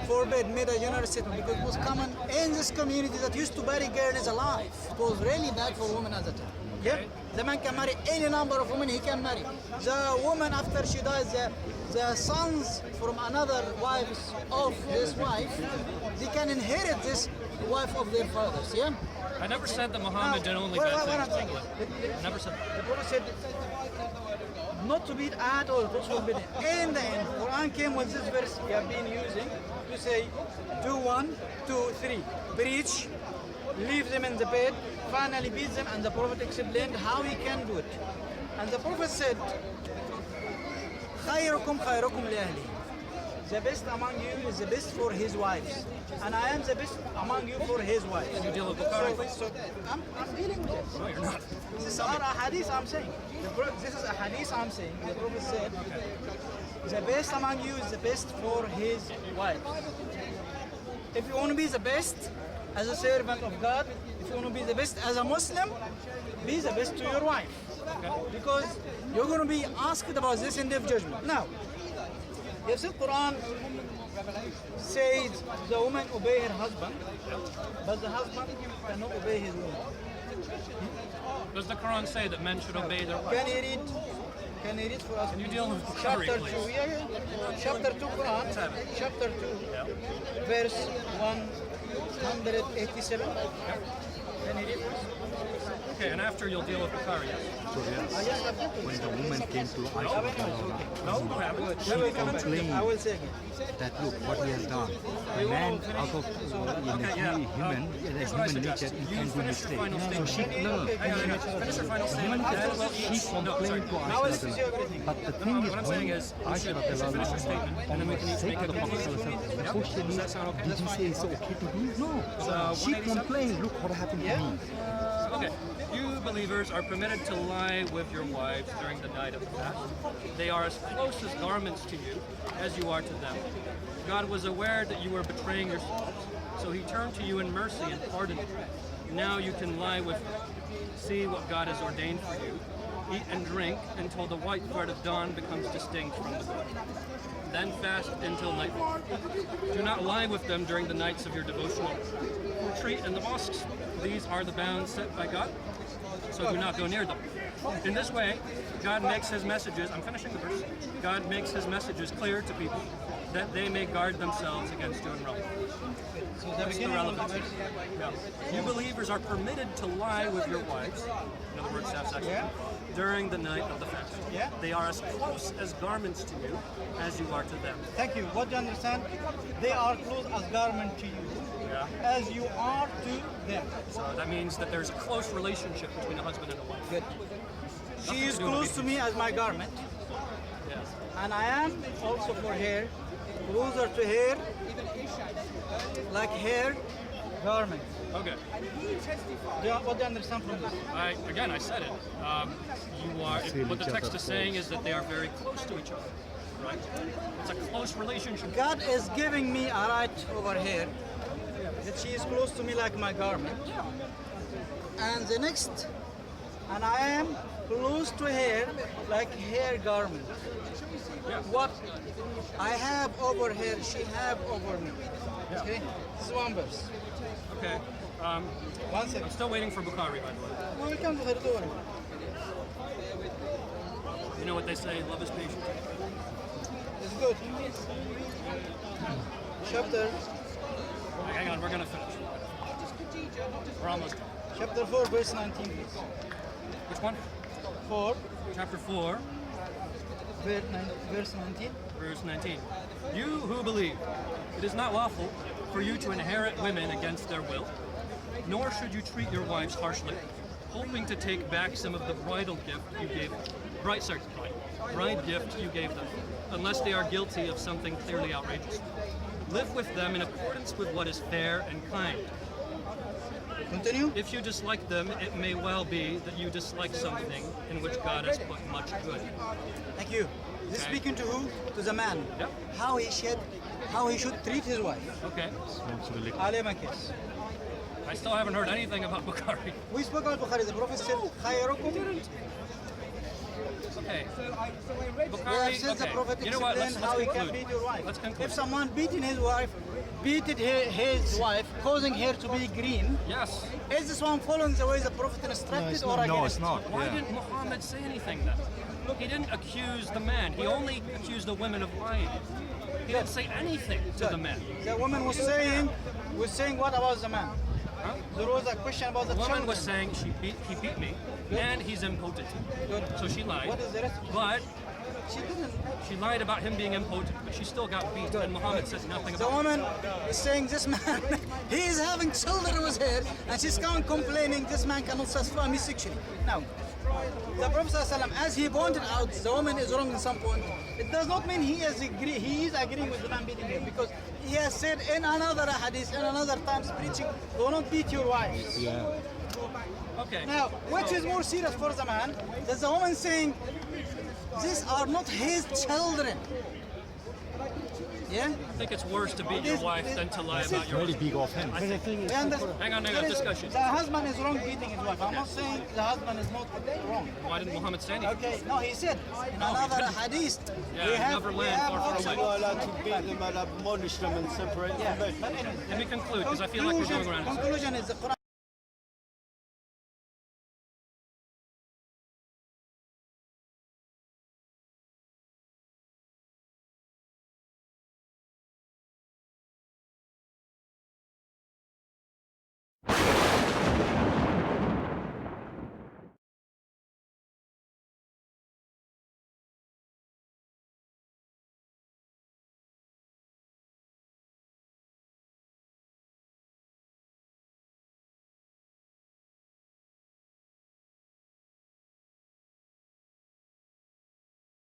Speaker 5: forbid, made a general statement because it was common in this community that used to bury girls alive. It was really bad for women at the time. Yeah? The man can marry any number of women he can marry. The woman after she dies, the sons from another wives of his wife, they can inherit this wife of their fathers, yeah?
Speaker 1: I never said that Muhammad did only
Speaker 5: what
Speaker 1: bad
Speaker 5: I'm saying
Speaker 1: things.
Speaker 5: is,
Speaker 1: I never said that.
Speaker 5: the Prophet said, not to beat at all, it was forbidden. In the end, Quran came with this verse you have been using to say, do 1, 2, 3, preach, leave them in the bed, finally beat them, and the Prophet explained how he can do it. And the Prophet said, خيركم خيركم لأهله. The best among you is the best for his wives. And I am the best among you for his wives.
Speaker 1: You deal with Bukhari.
Speaker 5: So I'm dealing with it.
Speaker 1: No, you're not.
Speaker 5: This is a hadith I'm saying. This is a hadith I'm saying. The Prophet said, the best among you is the best for his wife. If you want to be the best as a servant of God, if you want to be the best as a Muslim, be the best to your wife. Because you're going to be asked about this in the day of judgment. Now, if the Quran says the woman obey her husband, but the husband cannot obey his woman.
Speaker 1: Does the Quran say that men should obey their wives?
Speaker 5: Can you read for us?
Speaker 1: Can you deal with
Speaker 5: Chapter
Speaker 1: Bukhari,
Speaker 5: 2,
Speaker 1: please?
Speaker 5: Chapter 2 Quran, chapter 2, verse 187. Can you read for us?
Speaker 1: Okay, and after you'll deal with Bukhari.
Speaker 3: So yes, when the woman came to Aisha,
Speaker 1: No, go ahead.
Speaker 3: she complained
Speaker 5: I will say again.
Speaker 3: that look what he has done. A man out of human nature, he can do mistakes. So she
Speaker 1: Finish your final statement.
Speaker 3: she complained to
Speaker 5: I will
Speaker 3: Aisha.
Speaker 5: see everything.
Speaker 3: But the thing is,
Speaker 1: What I'm
Speaker 3: when
Speaker 1: saying is, you
Speaker 3: Aisha
Speaker 1: should finish your statement, and then we can each
Speaker 3: said
Speaker 1: make
Speaker 3: to
Speaker 1: a
Speaker 3: the Prophet,
Speaker 1: conclusion.
Speaker 3: the question
Speaker 1: Does that
Speaker 3: is,
Speaker 1: sound okay?
Speaker 3: did he say it's okay to do? No. She
Speaker 1: 187?
Speaker 3: complained, look what happened to me.
Speaker 1: Okay. You believers are permitted to lie with your wives during the night of the fast. They are as close as garments to you as you are to them. God was aware that you were betraying yourselves, so he turned to you in mercy and pardoned you. Now you can lie with them. See what God has ordained for you. Eat and drink until the white thread of dawn becomes distinct from the black. Then fast until nightfall. Do not lie with them during the nights of your devotional retreat in the mosques. These are the bounds set by God, so do not go near them. In this way, God makes his messages, I'm finishing the verse, God makes his messages clear to people that they may guard themselves against doing wrong.
Speaker 5: So the
Speaker 1: That's the
Speaker 5: beginning of the
Speaker 1: relevance.
Speaker 5: verse.
Speaker 1: Yeah. You believers are permitted to lie with your wives, in other words, have sex with them, during the night of the fast.
Speaker 5: Yeah.
Speaker 1: They are as close as garments to you as you are to them.
Speaker 5: Thank you. What do you understand? They are close as garment to you,
Speaker 1: Yeah.
Speaker 5: as you are to them.
Speaker 1: So that means that there's a close relationship between a husband and a wife.
Speaker 5: Good. She is close to me as my garment.
Speaker 1: Yes.
Speaker 5: And I am also for her, closer to her, like her garment.
Speaker 1: Okay.
Speaker 5: What do you understand from this?
Speaker 1: I said it. What the text is saying is that they are very close to each other, right? It's a close relationship.
Speaker 5: God is giving me a right over here, that she is close to me like my garment. And the next, and I am close to her like her garment. What I have over her, she have over me. Okay? This is one verse.
Speaker 1: Okay.
Speaker 5: One second.
Speaker 1: I'm still waiting for Bukhari, by the way.
Speaker 5: No, we can't do it. Don't worry.
Speaker 1: You know what they say, love is patient.
Speaker 5: It's good. Chapter
Speaker 1: Hang on, we're gonna finish. We're almost done.
Speaker 5: Chapter 4, verse 19, please.
Speaker 1: Which one?
Speaker 5: 4,
Speaker 1: Chapter 4,
Speaker 5: verse 19.
Speaker 1: verse 19. You who believe, it is not lawful for you to inherit women against their will, nor should you treat your wives harshly, hoping to take back some of the bridal gift you gave them. Bride gift you gave them, unless they are guilty of something clearly outrageous. Live with them in accordance with what is fair and kind.
Speaker 5: Continue.
Speaker 1: If you dislike them, it may well be that you dislike something in which God has put much good.
Speaker 5: Thank you. This is
Speaker 1: Okay.
Speaker 5: speaking to who? To the man.
Speaker 1: Yep.
Speaker 5: How he should treat his wife.
Speaker 1: Okay.
Speaker 5: عليه ما كيس.
Speaker 1: I still haven't heard anything about Bukhari.
Speaker 5: We spoke about Bukhari. The Prophet said, خيركم.
Speaker 1: Okay.
Speaker 5: We
Speaker 1: Bukhari,
Speaker 5: have said the
Speaker 1: okay.
Speaker 5: Prophet
Speaker 1: You know what?
Speaker 5: explained
Speaker 1: Let's
Speaker 5: how he can
Speaker 1: conclude.
Speaker 5: beat your wife.
Speaker 1: Let's conclude.
Speaker 5: If someone beating his wife, his wife, causing her to be green,
Speaker 1: Yes.
Speaker 5: is this one following the way the Prophet instructed or against?
Speaker 3: No, it's not.
Speaker 1: Why didn't Muhammad say anything then? He didn't accuse the man. He only accused the women of lying. He didn't say anything to the men.
Speaker 5: The woman was saying what about the man?
Speaker 1: Huh?
Speaker 5: There was a question about the
Speaker 1: The woman
Speaker 5: children.
Speaker 1: was saying he beat me, and he's impotent.
Speaker 5: Good.
Speaker 1: So she lied.
Speaker 5: What is the rest?
Speaker 1: But
Speaker 5: She didn't.
Speaker 1: she lied about him being impotent, but she still got beat, and Muhammad says nothing
Speaker 5: The
Speaker 1: about it.
Speaker 5: woman is saying this man, he is having children with her, and she's complaining this man cannot satisfy me sexually. Now, the Prophet ﷺ, as he pointed out, the woman is wrong in some point. It does not mean he is agreeing with the man beating her, because he has said in another hadith, in another times preaching, do not beat your wives.
Speaker 1: Okay.
Speaker 5: Now, which is more serious for the man? There's a woman saying, these are not his children. Yeah?
Speaker 1: I think it's worse to beat your wife than to lie about your
Speaker 3: Very
Speaker 1: husband.
Speaker 3: big of him.
Speaker 1: I think.
Speaker 5: We understand.
Speaker 1: Hang on,
Speaker 5: There is-
Speaker 1: discussion.
Speaker 5: The husband is wrong beating his wife. I'm not saying the husband is not wrong.
Speaker 1: Why didn't Muhammad say anything?
Speaker 5: Okay, no, he said in
Speaker 1: No, he
Speaker 5: another
Speaker 1: didn't.
Speaker 5: hadith.
Speaker 1: Yeah,
Speaker 5: we have,
Speaker 1: never
Speaker 5: we
Speaker 1: land
Speaker 5: have
Speaker 1: far, far
Speaker 5: also
Speaker 1: away.
Speaker 5: got-
Speaker 7: allowed to beat them and admonish them and separate
Speaker 5: Yeah,
Speaker 7: them.
Speaker 5: but anyway,
Speaker 1: Let me conclude, because I feel like we're going around.
Speaker 5: conclusion is the Quran